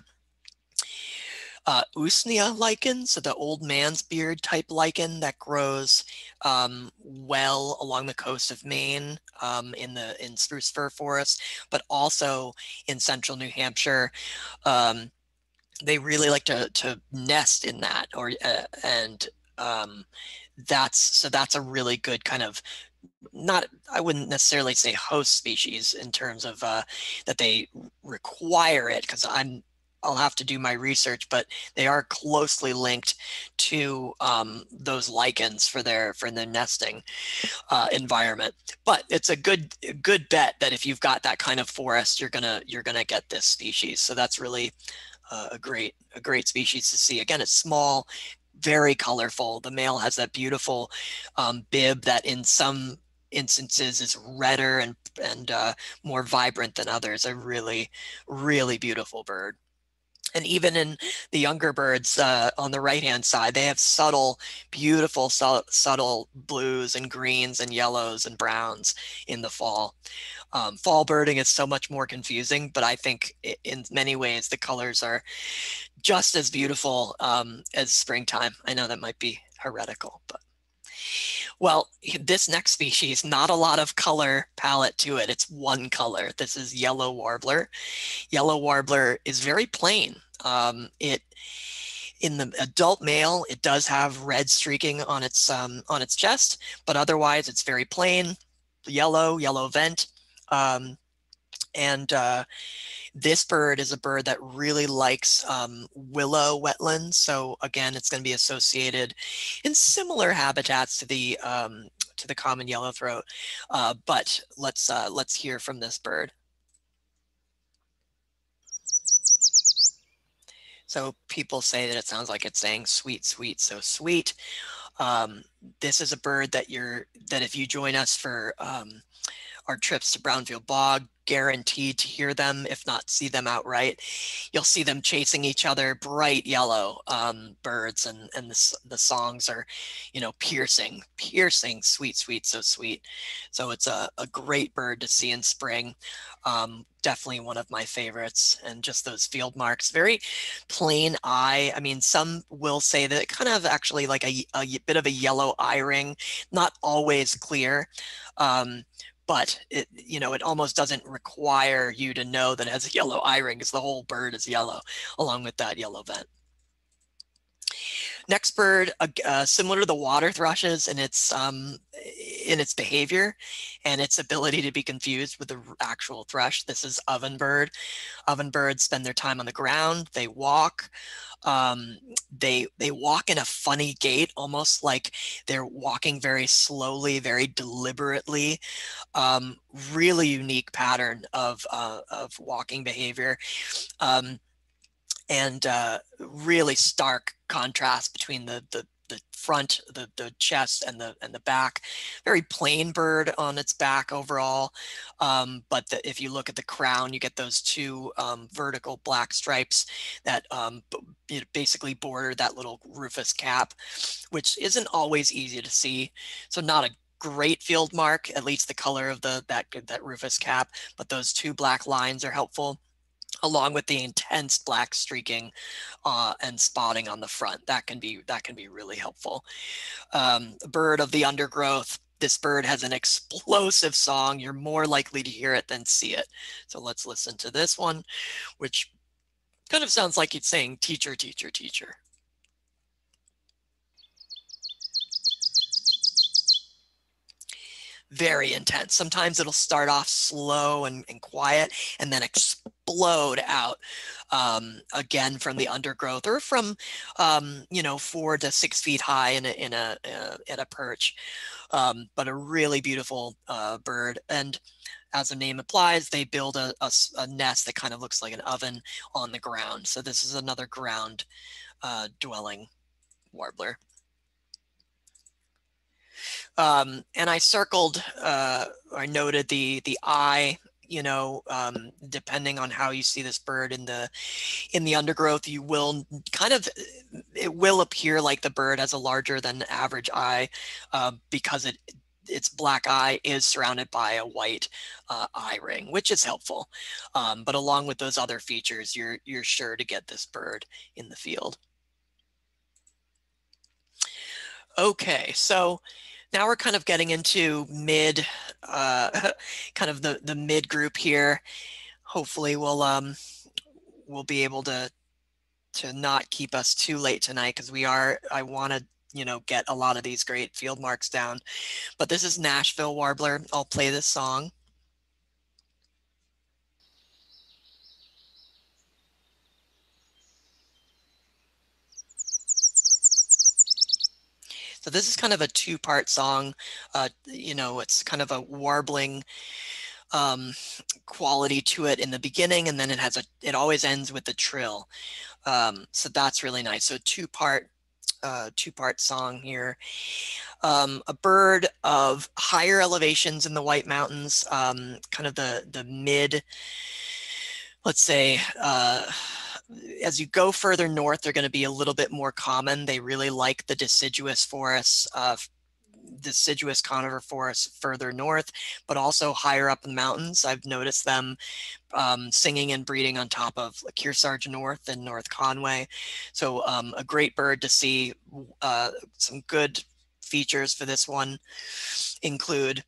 usnea lichen, so the old man's beard type lichen that grows well along the coast of Maine, in spruce fir forests, but also in central New Hampshire. They really like to nest in that, and that's a really good kind of not, I wouldn't necessarily say host species in terms of that they require it, because I'll have to do my research, but they are closely linked to those lichens for their nesting environment. But it's a good bet that if you've got that kind of forest, you're gonna get this species. So that's really a great species to see. Again, it's small, very colorful. The male has that beautiful bib that in some instances is redder and more vibrant than others. A really, really beautiful bird. And even in the younger birds on the right-hand side, they have subtle, beautiful, subtle blues and greens and yellows and browns in the fall. Fall birding is so much more confusing, but I think in many ways the colors are just as beautiful as springtime. I know that might be heretical, but well, this next species, not a lot of color palette to it. It's one color. This is yellow warbler. Yellow warbler is very plain. In the adult male, it does have red streaking on its chest, but otherwise it's very plain, yellow vent. And this bird is a bird that really likes willow wetlands. So again, it's going to be associated in similar habitats to the common yellowthroat. But let's hear from this bird. So people say that it sounds like it's saying sweet, sweet, so sweet. This is a bird that if you join us for our trips to Brownfield Bog, guaranteed to hear them, if not see them outright. You'll see them chasing each other, bright yellow birds, and the songs are, piercing, sweet, sweet, so sweet. So it's a great bird to see in spring. Definitely one of my favorites, and just those field marks, very plain eye. I mean, some will say that it kind of actually like a bit of a yellow eye ring, not always clear. But it almost doesn't require you to know that it has a yellow eye ring, because the whole bird is yellow along with that yellow vent. Next bird, similar to the water thrushes in its behavior and its ability to be confused with the actual thrush. This is ovenbird. Ovenbirds spend their time on the ground. They walk. They walk in a funny gait, almost like they're walking very slowly, very deliberately. Really unique pattern of walking behavior. And really stark contrast between the front, the chest, and the back. Very plain bird on its back overall, but if you look at the crown, you get those two vertical black stripes that basically border that little rufous cap, which isn't always easy to see. So not a great field mark, at least the color of that rufous cap, but those two black lines are helpful, along with the intense black streaking and spotting on the front. That can be really helpful. Bird of the undergrowth. This bird has an explosive song. You're more likely to hear it than see it. So let's listen to this one, which kind of sounds like it's saying teacher, teacher, teacher. Very intense. Sometimes it'll start off slow and quiet and then explode out again from the undergrowth, or from 4 to 6 feet high in a perch. But a really beautiful bird, and as the name implies, they build a nest that kind of looks like an oven on the ground. So this is another ground dwelling warbler. And I circled, I noted the eye, depending on how you see this bird in the undergrowth, you will it will appear like the bird has a larger than average eye, because its black eye is surrounded by a white eye ring, which is helpful. But along with those other features, you're sure to get this bird in the field. Okay, so now we're kind of getting into mid, kind of the mid group here. Hopefully we'll be able to not keep us too late tonight, because I want to you know, get a lot of these great field marks down. But this is Nashville Warbler. I'll play this song. So this is kind of a two-part song. You know, it's kind of a warbling quality to it in the beginning, and then it always ends with the trill. So that's really nice. So two-part song here. A bird of higher elevations in the White Mountains, kind of the mid, let's say, as you go further north, they're going to be a little bit more common. They really like the deciduous forests, deciduous conifer forests further north, but also higher up in the mountains. I've noticed them singing and breeding on top of Kearsarge North and North Conway. So a great bird to see. Some good features for this one include,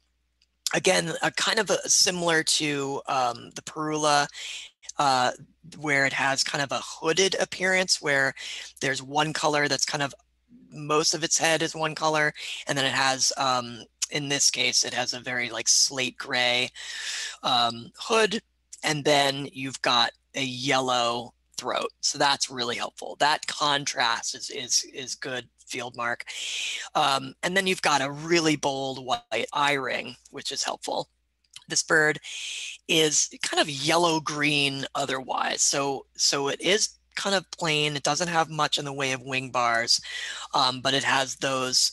again, a kind of similar to the Perula, where it has kind of a hooded appearance, where there's one color that's kind of, most of its head is one color, and then it has, in this case, it has a very like slate gray hood, and then you've got a yellow throat. So that's really helpful. That contrast is good field mark. And then you've got a really bold white eye ring, which is helpful. This bird is kind of yellow-green otherwise. So it is kind of plain. It doesn't have much in the way of wing bars, but it has those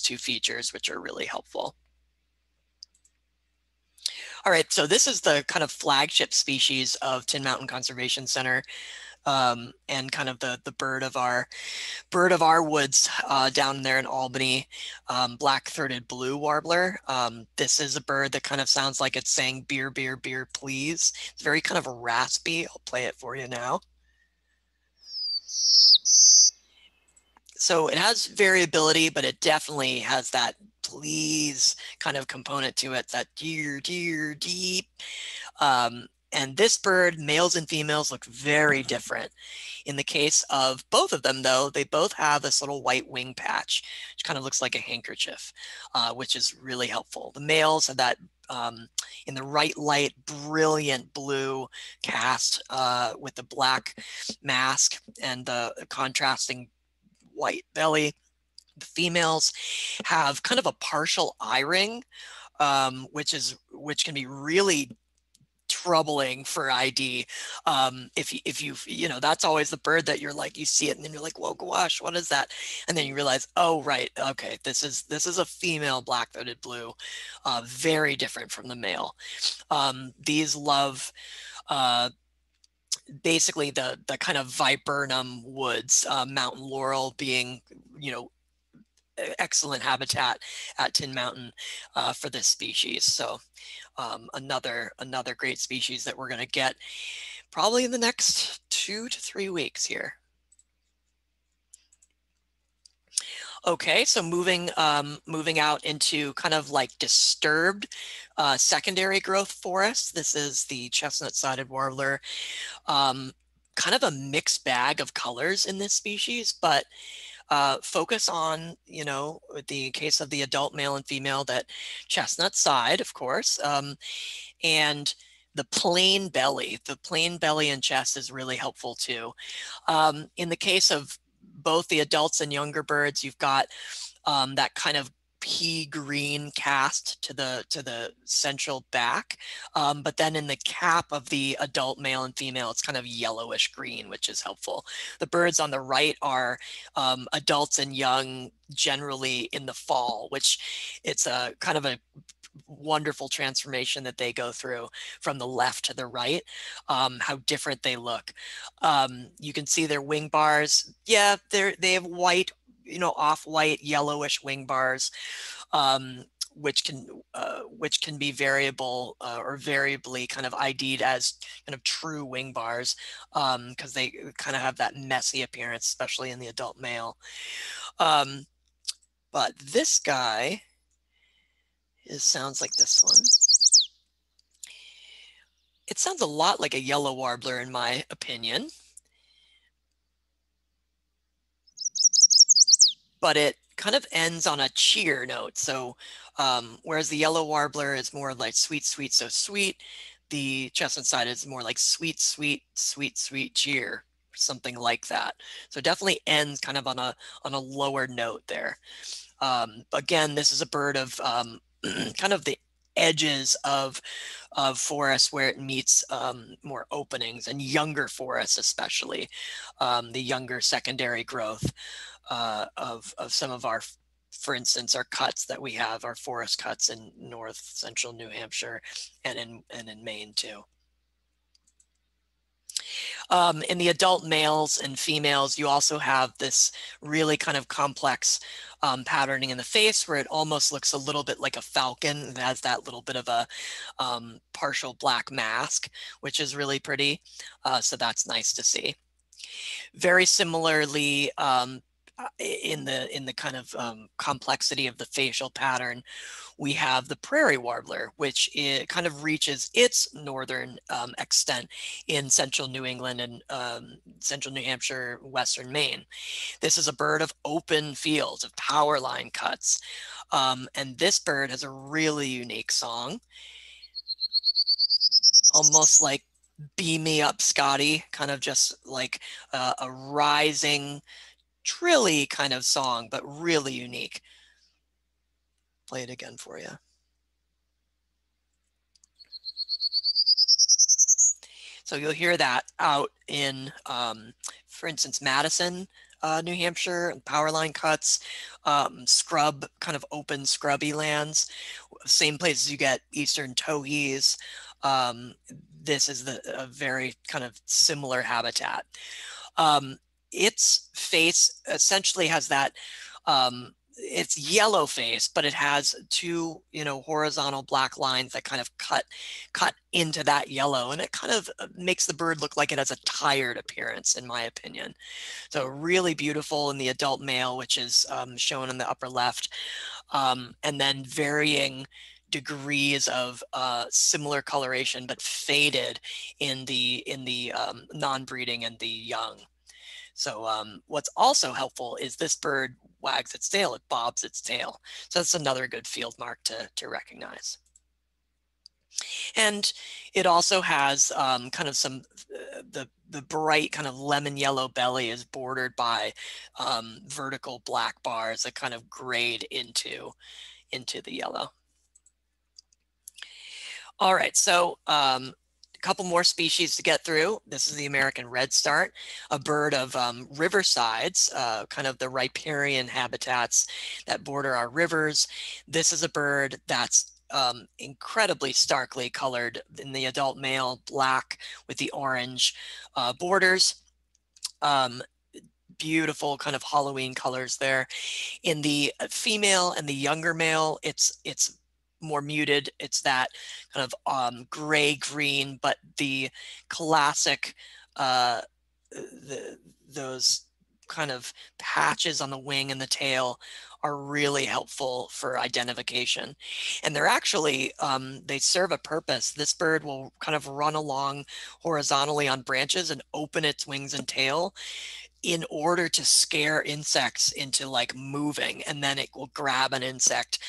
two features, which are really helpful. All right, so this is the kind of flagship species of Tin Mountain Conservation Center, and kind of the bird of our woods down there in Albany, black-throated blue warbler. This is a bird that kind of sounds like it's saying beer, beer, beer, please. It's very kind of raspy. I'll play it for you now. So it has variability, but it definitely has that please kind of component to it, that deer, deer, deep. And this bird, males and females, look very different. In the case of both of them, though, they both have this little white wing patch, which kind of looks like a handkerchief, which is really helpful. The males have that, in the right light, brilliant blue cast with the black mask and the contrasting white belly. The females have kind of a partial eye ring, which can be really troubling for ID. If you know, that's always the bird that you're like, you see it and then you're like, whoa, gosh, what is that? And then you realize, oh, right, okay, this is a female black-throated blue, very different from the male. These love basically the kind of viburnum woods, mountain laurel being, you know, excellent habitat at Tin Mountain for this species. So another great species that we're going to get probably in the next 2 to 3 weeks here. Okay, so moving out into kind of like disturbed secondary growth forests. This is the chestnut-sided warbler. Kind of a mixed bag of colors in this species, but focus on, you know, the case of the adult male and female, that chestnut side, of course, and the plain belly and chest is really helpful too. In the case of both the adults and younger birds, you've got that kind of pea green cast to the central back, but then in the cap of the adult male and female, it's kind of yellowish green, which is helpful. The birds on the right are adults and young, generally in the fall, which it's a kind of a wonderful transformation that they go through from the left to the right, how different they look. You can see their wing bars. Yeah, they have white, you know, off-white yellowish wing bars, which can be variable or variably kind of ID'd as kind of true wing bars, because they kind of have that messy appearance, especially in the adult male. But this guy sounds like this one. It sounds a lot like a yellow warbler in my opinion. but it kind of ends on a cheer note. So whereas the yellow warbler is more like sweet, sweet, so sweet, the chestnut side is more like sweet, sweet, sweet, sweet cheer, something like that. So definitely ends kind of on a lower note there. Again, this is a bird of kind of the edges of forests where it meets more openings, and younger forests especially, the younger secondary growth of some of our, for instance, our cuts that we have, our forest cuts in north central New Hampshire and in Maine too. In the adult males and females, you also have this really kind of complex patterning in the face where it almost looks a little bit like a falcon. It has that little bit of a partial black mask, which is really pretty. So that's nice to see. Very similarly, in the kind of complexity of the facial pattern, we have the Prairie Warbler, which it kind of reaches its northern extent in central New England and central New Hampshire, western Maine. This is a bird of open fields, of power line cuts. And this bird has a really unique song, almost like Beam Me Up, Scotty, kind of just like a rising, trilly kind of song, but really unique. Play it again for you. So you'll hear that out in, for instance, Madison, New Hampshire, power line cuts, scrub, kind of open scrubby lands, same places you get eastern towhees. This is a very kind of similar habitat. Its face essentially has that, it's yellow face, but it has two, horizontal black lines that kind of cut into that yellow, and it kind of makes the bird look like it has a tired appearance, in my opinion. So really beautiful in the adult male, which is shown in the upper left, and then varying degrees of similar coloration, but faded in the non-breeding and the young. So what's also helpful is this bird wags its tail, it bobs its tail. So that's another good field mark to recognize. And it also has kind of some, the bright kind of lemon yellow belly is bordered by vertical black bars that kind of grade into the yellow. All right, so couple more species to get through. This is the American redstart, a bird of riversides, kind of the riparian habitats that border our rivers. This is a bird that's incredibly starkly colored in the adult male, black with the orange borders. Beautiful kind of Halloween colors there. In the female and the younger male, it's more muted. It's that kind of gray green, but the classic, those kind of patches on the wing and the tail are really helpful for identification. And they're actually, they serve a purpose. This bird will kind of run along horizontally on branches and open its wings and tail in order to scare insects into like moving, and then it will grab an insect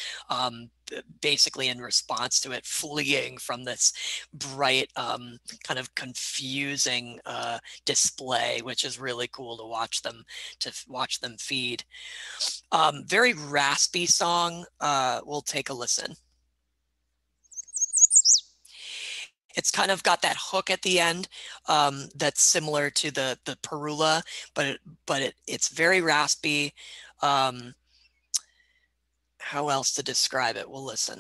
basically in response to it fleeing from this bright kind of confusing display, which is really cool to watch them feed. Very raspy song. We'll take a listen. It's kind of got that hook at the end that's similar to the Perula, but it's very raspy. How else to describe it? We'll listen.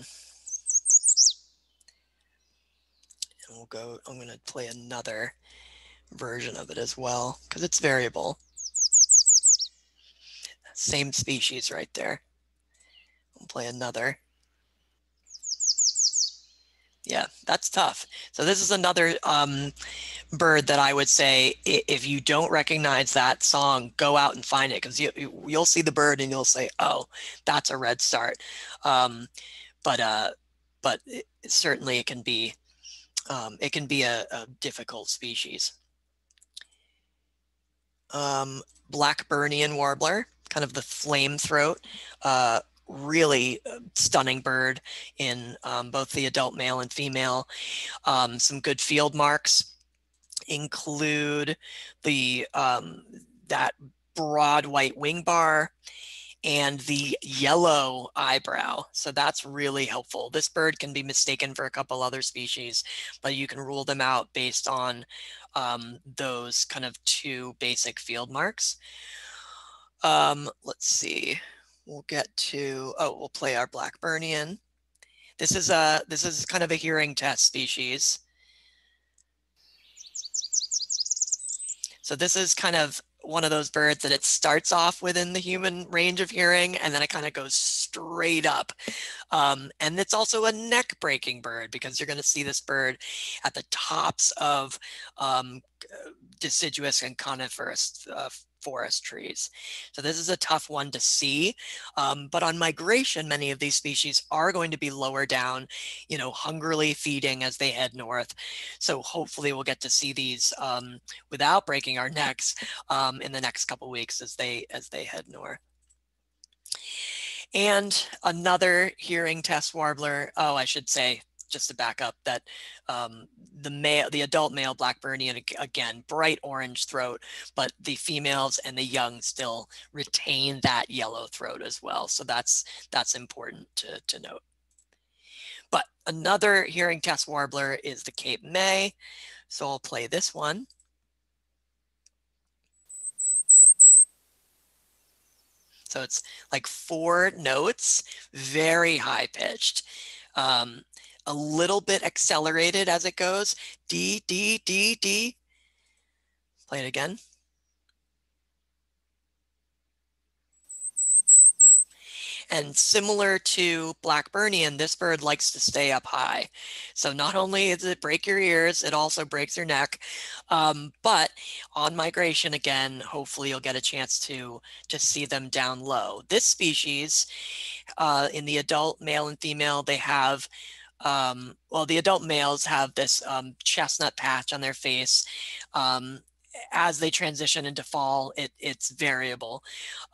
And we'll go, I'm going to play another version of it as well, because it's variable. Same species right there. We'll play another. Yeah, that's tough. So this is another bird that I would say, if you don't recognize that song, go out and find it, because you'll see the bird and you'll say, oh, that's a redstart. But certainly it can be a difficult species. Blackburnian warbler, kind of the flame throat. Really stunning bird in both the adult male and female. Some good field marks include the that broad white wing bar and the yellow eyebrow. So that's really helpful. This bird can be mistaken for a couple other species, but you can rule them out based on those kind of two basic field marks. Let's see, we'll get to, we'll play our Blackburnian. This is kind of a hearing test species. So this is kind of one of those birds that it starts off within the human range of hearing, and then it kind of goes straight up. And it's also a neck breaking bird, because you're going to see this bird at the tops of deciduous and coniferous forest trees. So this is a tough one to see, but on migration, many of these species are going to be lower down, you know, hungrily feeding as they head north. So hopefully we'll get to see these without breaking our necks in the next couple weeks as they head north. And another hearing test warbler, I should say, just to back up, that the adult male Blackburnian, again, bright orange throat, but the females and the young still retain that yellow throat as well. So that's important to note. But another hearing test warbler is the Cape May. So I'll play this one. So it's like 4 notes, very high pitched. A little bit accelerated as it goes. D, D, D, D. Play it again. And similar to Blackburnian, this bird likes to stay up high. So not only does it break your ears, it also breaks your neck. But on migration, again, hopefully you'll get a chance to see them down low. This species, in the adult male and female, they have well, the adult males have this chestnut patch on their face. As they transition into fall, it's variable.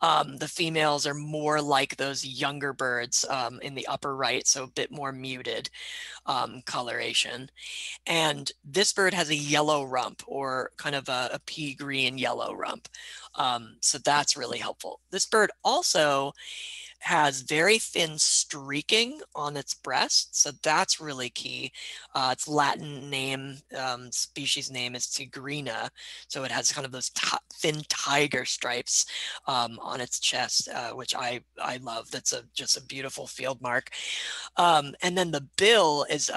The females are more like those younger birds in the upper right, so a bit more muted coloration. And this bird has a yellow rump, or kind of a pea green yellow rump. So that's really helpful. This bird also has very thin streaking on its breast, so that's really key. Its Latin name, species name is tigrina, so it has kind of those thin tiger stripes on its chest, which I love. That's just a beautiful field mark. And then the bill is,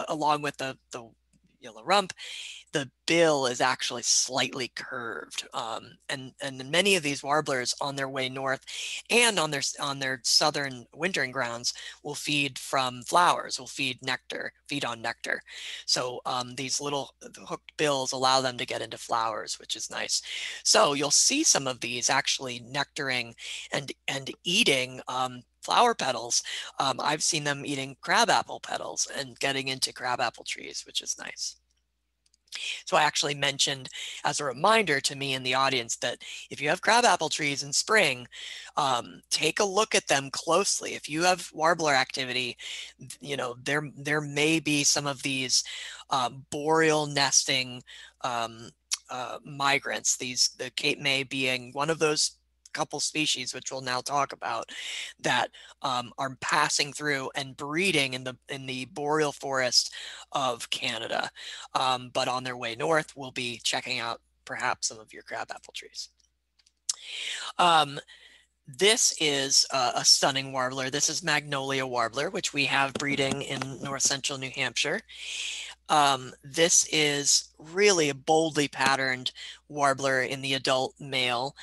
along with the yellow rump, the bill is actually slightly curved. And many of these warblers on their way north and on their southern wintering grounds will feed from flowers, will feed on nectar. So these little hooked bills allow them to get into flowers, which is nice. So you'll see some of these actually nectaring and eating flower petals. I've seen them eating crabapple petals and getting into crabapple trees, which is nice. So I actually mentioned as a reminder to me in the audience that if you have crabapple trees in spring, take a look at them closely. If you have warbler activity, you know, there may be some of these boreal nesting migrants, the Cape May being one of those couple species, which we'll now talk about, that are passing through and breeding in the boreal forest of Canada. But on their way north, we'll be checking out perhaps some of your crabapple trees. This is a stunning warbler. This is Magnolia Warbler, which we have breeding in north central New Hampshire. This is really a boldly patterned warbler in the adult male,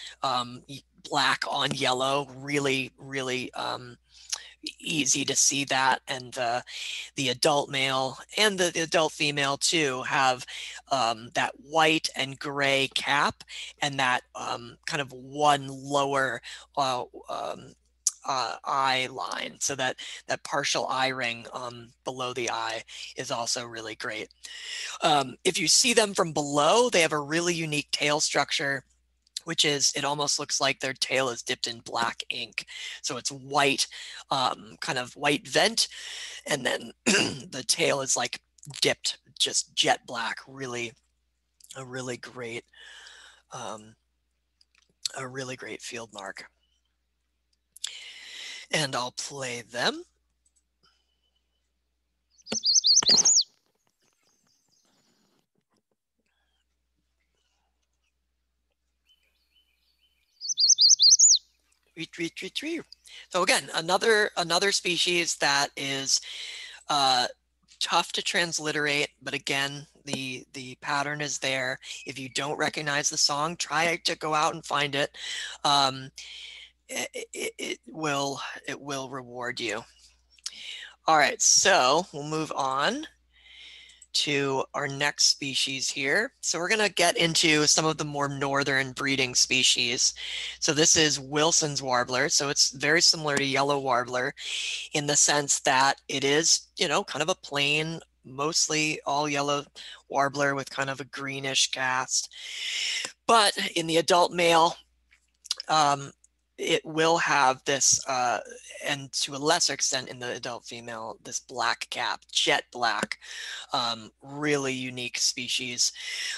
black on yellow, really easy to see that. And the adult male and the adult female too have that white and gray cap and that kind of one lower eye line, so that partial eye ring below the eye is also really great. If you see them from below, they have a really unique tail structure, which is, it almost looks like their tail is dipped in black ink. So it's white, kind of white vent, and then the tail is like dipped just jet black. Really, a really great field mark. And I'll play them. So again, another species that is tough to transliterate, but again, the pattern is there. If you don't recognize the song, try to go out and find it. It will reward you. All right, so we'll move on to our next species here. So we're going to get into some of the more northern breeding species. So this is Wilson's Warbler. So it's very similar to Yellow Warbler in the sense that it is, you know, kind of a plain, mostly all yellow warbler with kind of a greenish cast. But in the adult male, it will have this, and to a lesser extent in the adult female, this black cap, jet black, really unique species.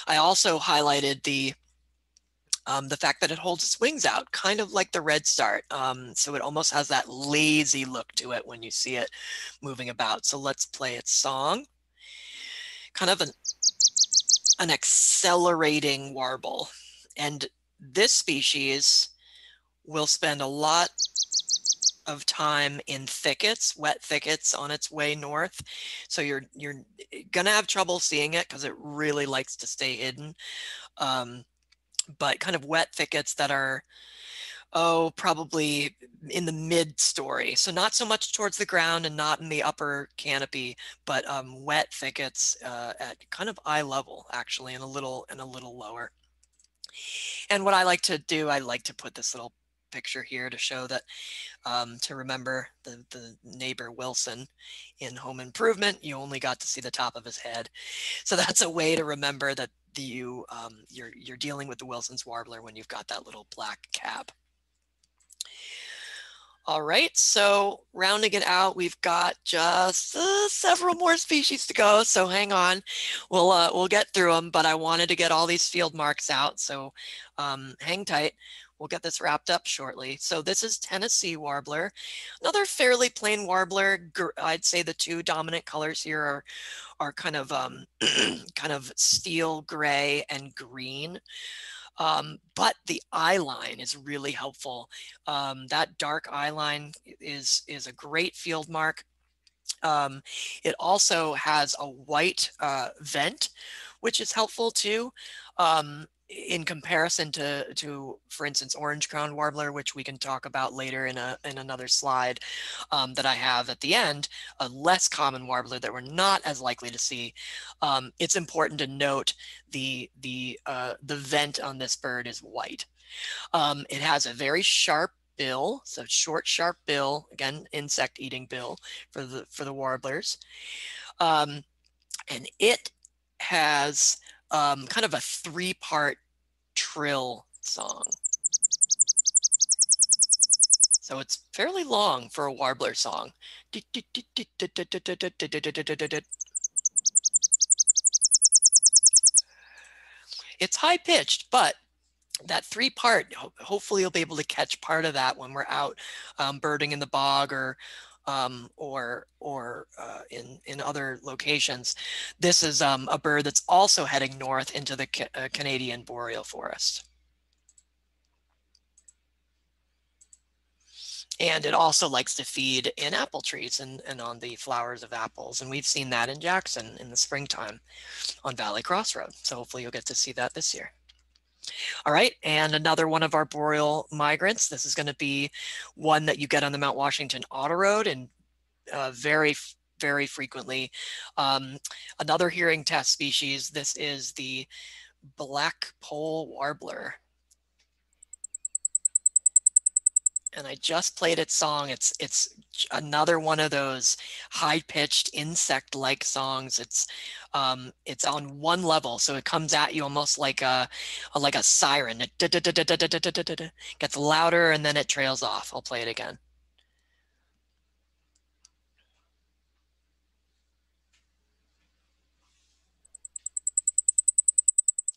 I also highlighted the fact that it holds its wings out, kind of like the redstart. So it almost has that lazy look to it when you see it moving about. So let's play its song. Kind of an accelerating warble. And this species will spend a lot of time in thickets, wet thickets on its way north. So you're gonna have trouble seeing it because it really likes to stay hidden. But kind of wet thickets that are, probably in the mid-story. So not so much towards the ground and not in the upper canopy, but wet thickets at kind of eye level, actually, and a little lower. And what I like to do, I like to put this little picture here to show that, to remember the neighbor Wilson in Home Improvement, you only got to see the top of his head. So that's a way to remember that you're dealing with the Wilson's Warbler when you've got that little black cap. All right, so rounding it out, we've got just several more species to go, so hang on. We'll get through them, but I wanted to get all these field marks out, so hang tight. We'll get this wrapped up shortly. So this is Tennessee Warbler, another fairly plain warbler. I'd say the two dominant colors here are kind of kind of steel gray and green. But the eye line is really helpful. That dark eye line is a great field mark. It also has a white vent, which is helpful too. In comparison to, for instance, Orange Crowned Warbler, which we can talk about later in another slide that I have at the end, a less common warbler that we're not as likely to see. It's important to note the vent on this bird is white. It has a very sharp bill, so short, sharp bill, again, insect-eating bill for the warblers. And it has kind of a three-part trill song. So it's fairly long for a warbler song. It's high-pitched, but that three-part, hopefully you'll be able to catch part of that when we're out birding in the bog or in other locations. This is a bird that's also heading north into the Canadian boreal forest. And it also likes to feed in apple trees and on the flowers of apples. And we've seen that in Jackson in the springtime on Valley Crossroad. So hopefully you'll get to see that this year. All right, and another one of our boreal migrants. This is going to be one that you get on the Mount Washington Autoroad and very, very frequently. Another hearing test species, this is the black pole warbler. And I just played its song. It's another one of those high-pitched insect-like songs. It's on one level, so it comes at you almost like a siren. It gets louder and then it trails off. I'll play it again.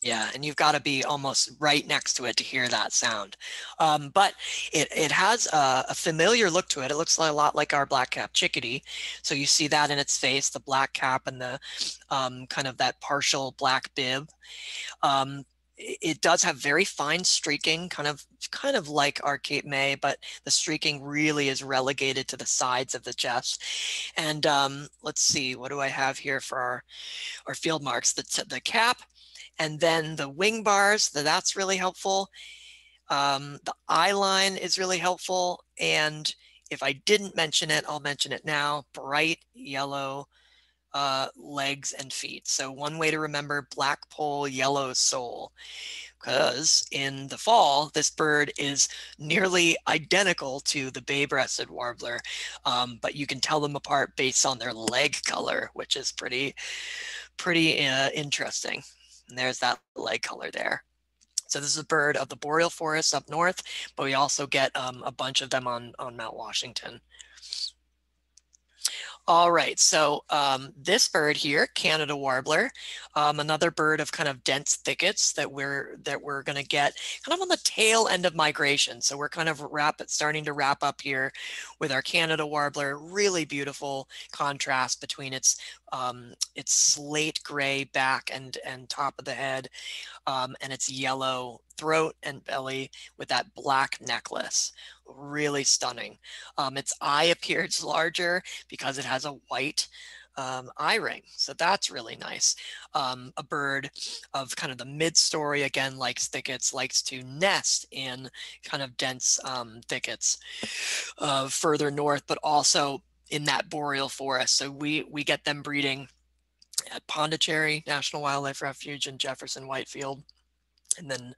Yeah, and you've got to be almost right next to it to hear that sound. But it has a familiar look to it. It looks a lot like our black-capped chickadee. So you see that in its face, the black cap and the kind of that partial black bib. It does have very fine streaking, kind of like our Cape May, but the streaking really is relegated to the sides of the chest. And let's see, what do I have here for our field marks? The cap, and then the wing bars, that's really helpful. The eye line is really helpful. And if I didn't mention it, I'll mention it now. Bright yellow legs and feet. So one way to remember: black pole, yellow sole. Because in the fall, this bird is nearly identical to the bay-breasted warbler, but you can tell them apart based on their leg color, which is pretty interesting. And there's that leg color there. So this is a bird of the boreal forests up north, but we also get a bunch of them on Mount Washington. All right, so this bird here, Canada Warbler, another bird of kind of dense thickets that we're going to get kind of on the tail end of migration. So we're kind of starting to wrap up here with our Canada Warbler. Really beautiful contrast between its slate gray back and top of the head, and its yellow throat and belly with that black necklace. Really stunning. Its eye appears larger because it has a white eye ring. So that's really nice. A bird of kind of the mid-story, again, likes thickets, likes to nest in kind of dense thickets further north, but also in that boreal forest. So we get them breeding at Pondicherry National Wildlife Refuge in Jefferson Whitefield, and then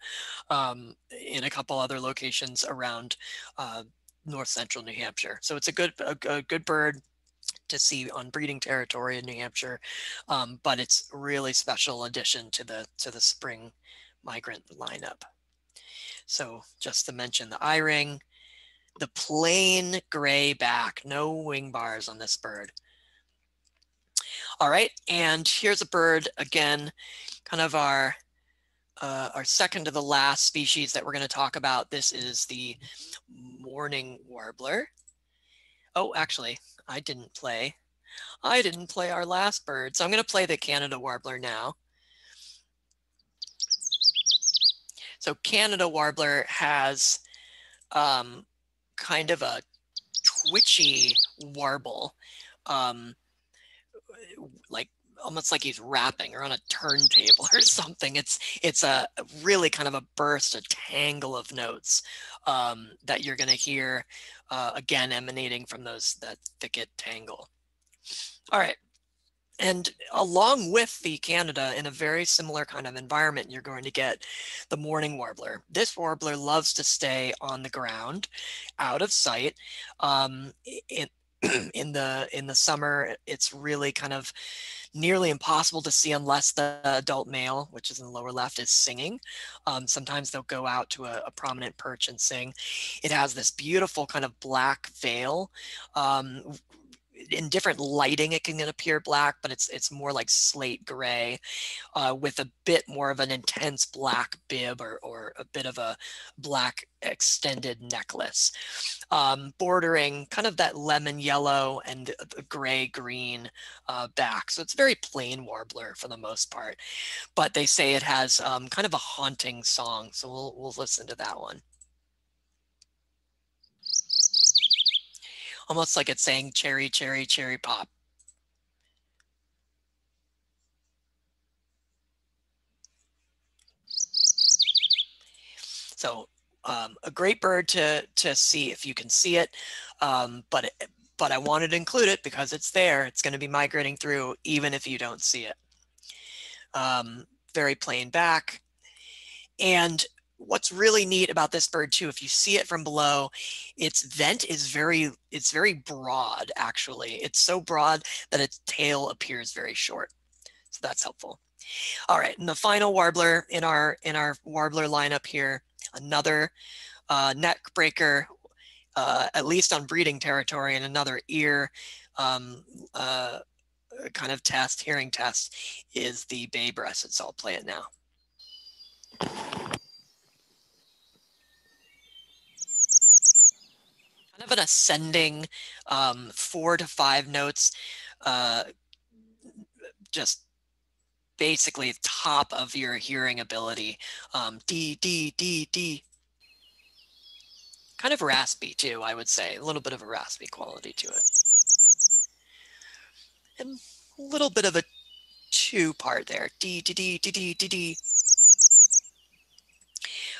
in a couple other locations around north central New Hampshire. So it's a good bird to see on breeding territory in New Hampshire, but it's a really special addition to the spring migrant lineup. So just to mention the eye ring, the plain gray back, no wing bars on this bird. All right, and here's a bird, again, kind of our second to the last species that we're going to talk about. This is the mourning warbler. Oh, actually, I didn't play our last bird, so I'm going to play the Canada Warbler now. So Canada Warbler has kind of a twitchy warble, like almost like he's rapping or on a turntable or something. It's a really kind of a burst, a tangle of notes that you're going to hear again emanating from that thicket tangle. All right. And along with the Canada, in a very similar kind of environment, you're going to get the mourning warbler. This warbler loves to stay on the ground, out of sight. In the summer, it's really kind of nearly impossible to see unless the adult male, which is in the lower left, is singing. Sometimes they'll go out to a prominent perch and sing. It has this beautiful kind of black veil. In different lighting, it can appear black, but it's more like slate gray with a bit more of an intense black bib or a bit of a black extended necklace, bordering kind of that lemon yellow and gray green back. So it's very plain warbler for the most part, but they say it has kind of a haunting song. So we'll listen to that one. Almost like it's saying cherry, cherry, cherry pop. So a great bird to see if you can see it, but I wanted to include it because it's there. It's going to be migrating through even if you don't see it. Very plain back. And what's really neat about this bird too, if you see it from below, its vent is it's very broad actually. It's so broad that its tail appears very short. So that's helpful. All right, and the final warbler in our warbler lineup here, another neck breaker, at least on breeding territory, and another ear kind of test, hearing test, is the bay breasted. So I'll play it now. Kind of an ascending 4 to 5 notes, just basically top of your hearing ability. D, D, D, D. Kind of raspy too, I would say. A little bit of a raspy quality to it. And a little bit of a 2-part there. D, D, D, D, D, D, D.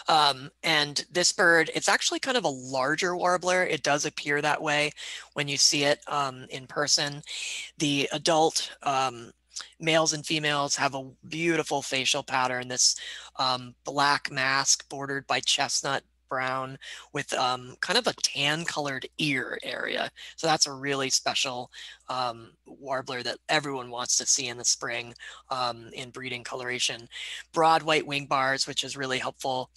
And this bird, it's actually kind of a larger warbler. It does appear that way when you see it in person. The adult males and females have a beautiful facial pattern, this black mask bordered by chestnut brown with kind of a tan colored ear area. So that's a really special warbler that everyone wants to see in the spring in breeding coloration. Broad white wing bars, which is really helpful.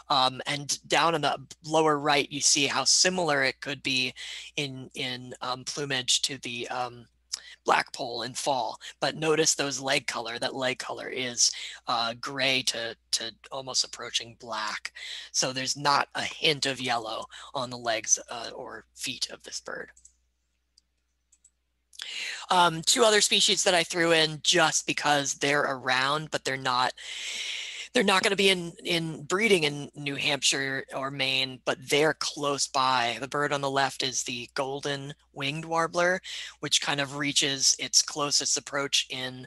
And down in the lower right, you see how similar it could be in plumage to the blackpoll in fall, but notice those leg color. That leg color is gray to almost approaching black. So there's not a hint of yellow on the legs or feet of this bird. 2 other species that I threw in just because they're around, but they're not going to be in breeding in New Hampshire or Maine, but they're close by. The bird on the left is the golden winged warbler, which kind of reaches its closest approach in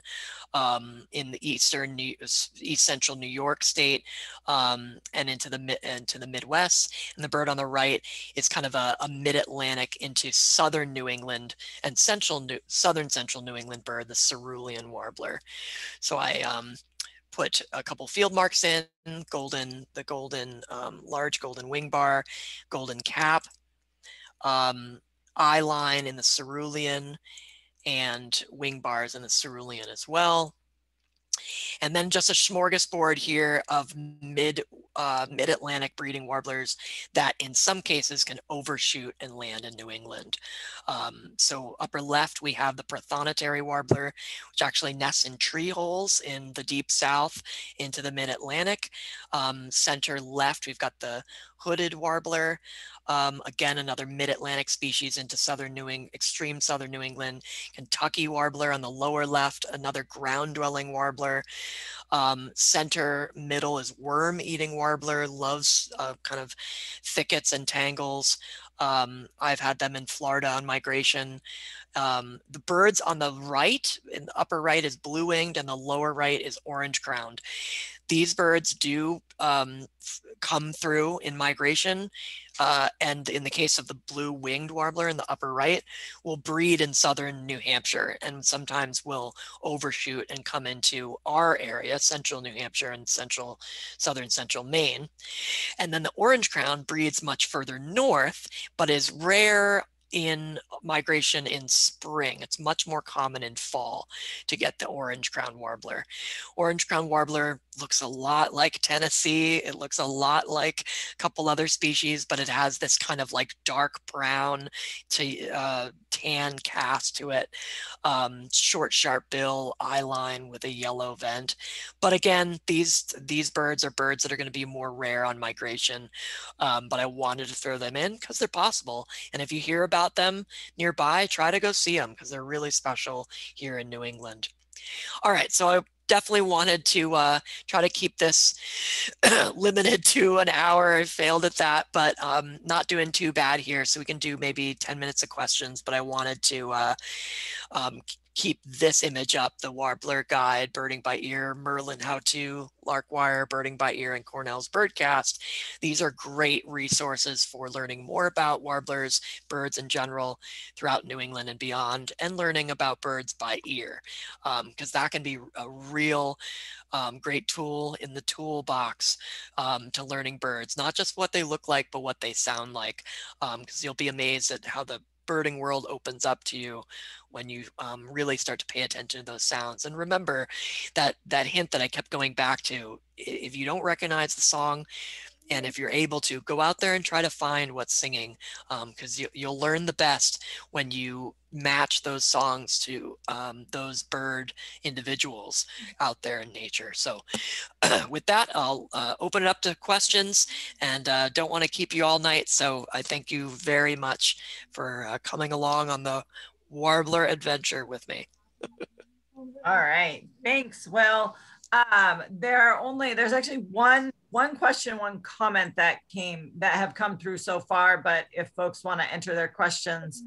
the east central New York state and into the Midwest. And the bird on the right is kind of a mid-Atlantic into southern New England and southern central New England bird, the Cerulean Warbler. So I put a couple field marks in, the golden, large golden wing bar, golden cap, eye line in the cerulean, and wing bars in the cerulean as well. And then just a smorgasbord here of mid-Atlantic breeding warblers that in some cases can overshoot and land in New England. So upper left, we have the Prothonotary Warbler, which actually nests in tree holes in the deep south into the mid-Atlantic. Center left, we've got the hooded warbler. Again, another mid-Atlantic species into extreme southern New England. Kentucky warbler on the lower left, another ground-dwelling warbler. Center middle is worm-eating warbler, loves kind of thickets and tangles. I've had them in Florida on migration. The birds on the right, in the upper right is blue-winged and the lower right is orange-crowned. These birds do come through in migration, and in the case of the blue-winged warbler in the upper right, will breed in southern New Hampshire and sometimes will overshoot and come into our area, central New Hampshire and southern central Maine. And then the orange crown breeds much further north, but is rare in migration in spring. It's much more common in fall to get the orange crown warbler. Orange crown warbler looks a lot like Tennessee. It looks a lot like a couple other species, but it has this kind of like dark brown to tan cast to it. Short, sharp bill, eye line with a yellow vent. But again, these birds are birds that are going to be more rare on migration. But I wanted to throw them in because they're possible. And if you hear about them nearby, try to go see them because they're really special here in New England. All right, so I definitely wanted to try to keep this limited to an hour. I failed at that, but not doing too bad here. So we can do maybe 10 minutes of questions, but I wanted to keep this image up, the Warbler Guide, Birding by Ear, Merlin How To, Larkwire, Birding by Ear, and Cornell's Birdcast. These are great resources for learning more about warblers, birds in general, throughout New England and beyond, and learning about birds by ear, because that can be a real great tool in the toolbox to learning birds, not just what they look like, but what they sound like, because you'll be amazed at how the birding world opens up to you when you really start to pay attention to those sounds. And remember that hint that I kept going back to: if you don't recognize the song, and if you're able to, go out there and try to find what's singing, because you'll learn the best when you match those songs to those bird individuals out there in nature. So with that, I'll open it up to questions, and don't want to keep you all night. So I thank you very much for coming along on the Warbler adventure with me. All right, thanks. Well, there's actually one question, one comment that have come through so far, but if folks want to enter their questions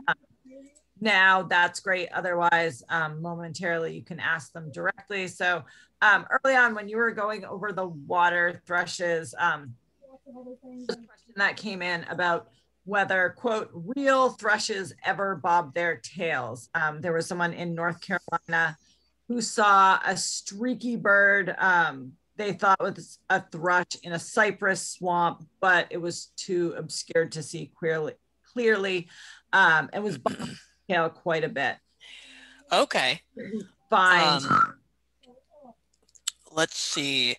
now, that's great. Otherwise, momentarily you can ask them directly. So early on, when you were going over the water thrushes, there's a question that came in about whether, quote, real thrushes ever bob their tails. There was someone in North Carolina who saw a streaky bird they thought was a thrush in a cypress swamp, but it was too obscured to see clearly, and was bobbing its tail quite a bit. Okay. Fine. Let's see.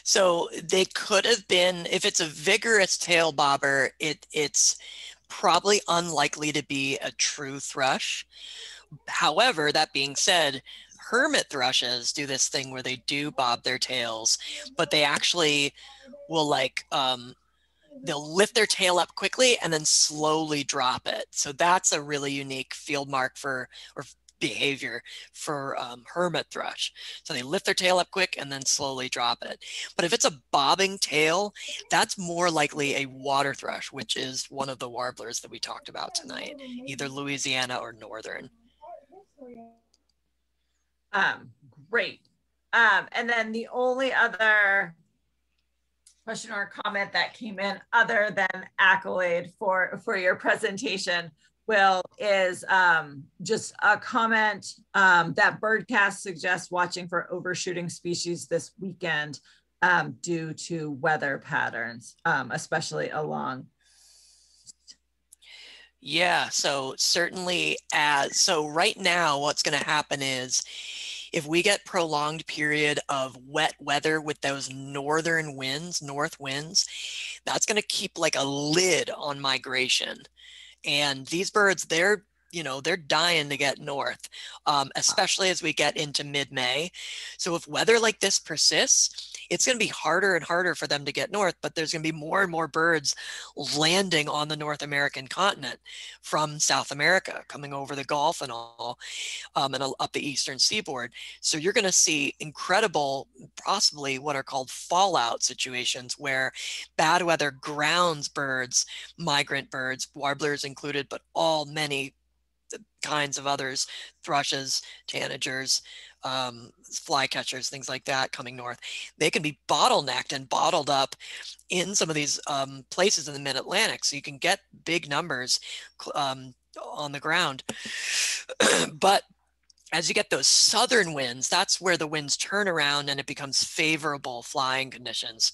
So they could have been, if it's a vigorous tail bobber, it's probably unlikely to be a true thrush. However, that being said, hermit thrushes do this thing where they do bob their tails, but they actually will they'll lift their tail up quickly and then slowly drop it. So that's a really unique field mark for, or behavior for hermit thrush. So they lift their tail up quick and then slowly drop it. But if it's a bobbing tail, that's more likely a water thrush, which is one of the warblers that we talked about tonight, either Louisiana or Northern. Great. And then the only other question or comment that came in other than accolade for your presentation, Will, is just a comment that Birdcast suggests watching for overshooting species this weekend due to weather patterns, especially along. Yeah, so certainly so right now what's going to happen is, if we get prolonged period of wet weather with those northern winds, north winds, that's going to keep like a lid on migration. And these birds, they're dying to get north, especially as we get into mid-May. So if weather like this persists, it's going to be harder and harder for them to get north, but there's going to be more and more birds landing on the North American continent from South America, coming over the Gulf and all, and up the eastern seaboard. So you're going to see incredible, possibly what are called fallout situations, where bad weather grounds birds, migrant birds, warblers included, but many kinds of others, thrushes, tanagers, flycatchers, things like that coming north. They can be bottlenecked and bottled up in some of these places in the mid-Atlantic. So you can get big numbers on the ground. But as you get those southern winds, that's where the winds turn around and it becomes favorable flying conditions.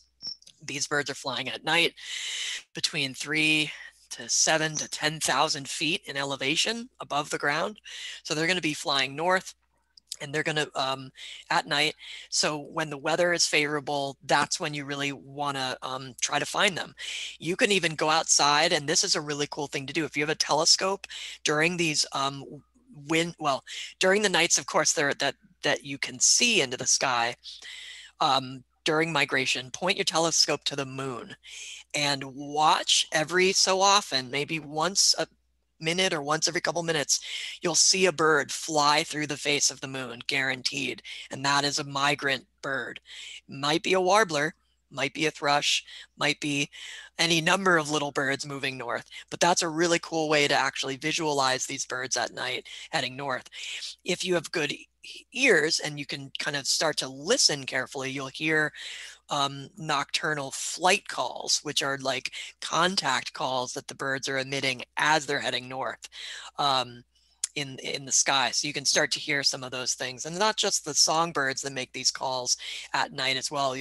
These birds are flying at night between 3 to 7 to 10,000 feet in elevation above the ground. So they're going to be flying north, and they're going to at night. So when the weather is favorable, that's when you really want to try to find them. You can even go outside, and this is a really cool thing to do. If you have a telescope during these during the nights, of course, that you can see into the sky during migration, point your telescope to the moon and watch every so often, maybe once a minute or once every couple minutes, you'll see a bird fly through the face of the moon, guaranteed. And that is a migrant bird. Might be a warbler, might be a thrush, might be any number of little birds moving north. But that's a really cool way to actually visualize these birds at night heading north. If you have good ears and you can kind of start to listen carefully, you'll hear nocturnal flight calls, which are like contact calls that the birds are emitting as they're heading north. In the sky. So you can start to hear some of those things, and not just the songbirds that make these calls at night as well.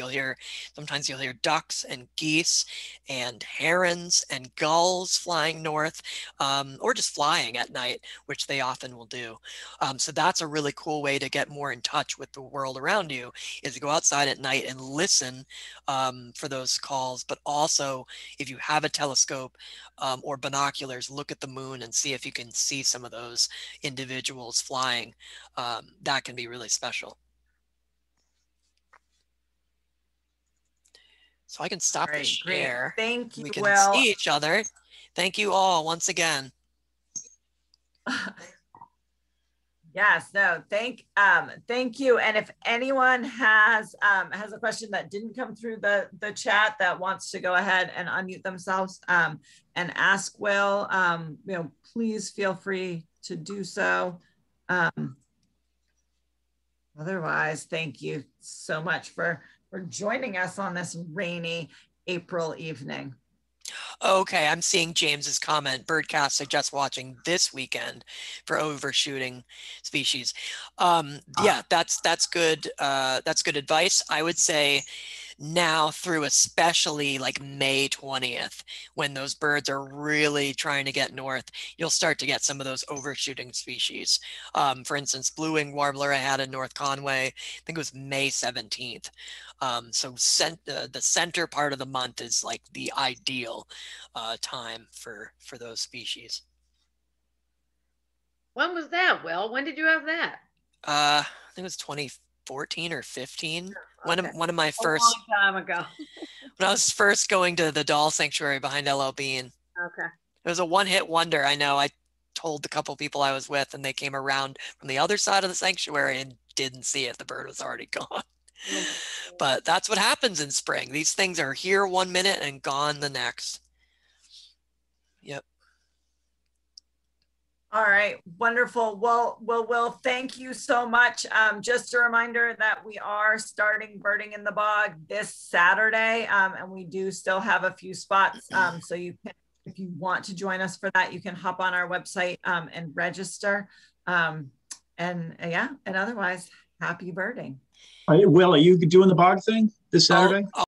Sometimes you'll hear ducks and geese and herons and gulls flying north, or just flying at night, which they often will do. So that's a really cool way to get more in touch with the world around you, is to go outside at night and listen for those calls. But also, if you have a telescope or binoculars, look at the moon and see if you can see some of those individuals flying. That can be really special. So I can stop the share. Great. Thank you. We can see each other. Thank you all once again. Yes, no, thank you. And if anyone has a question that didn't come through the chat that wants to go ahead and unmute themselves and ask Will, please feel free to do so. Otherwise, thank you so much for joining us on this rainy April evening. Okay, I'm seeing James's comment. Birdcast suggests watching this weekend for overshooting species. Yeah, that's good. That's good advice. I would say now through especially like May 20th, when those birds are really trying to get north, you'll start to get some of those overshooting species. For instance, blue-winged warbler I had in North Conway, I think it was May 17th. So the center part of the month is like the ideal time for those species. When was that, Will? When did you have that? I think it was 2014 or 15. Okay. One of my first, a long time ago. when I was first going to the doll sanctuary behind LL Bean. Okay. It was a one-hit wonder. I know. I told the couple people I was with, and they came around from the other side of the sanctuary and didn't see it. The bird was already gone. But that's what happens in spring. These things are here 1 minute and gone the next. Yep. All right, wonderful. Well, Will, thank you so much. Just a reminder that we are starting Birding in the Bog this Saturday, and we do still have a few spots. So you can, if you want to join us for that, you can hop on our website and register. And otherwise, happy birding. Will, are you doing the bog thing this Saturday?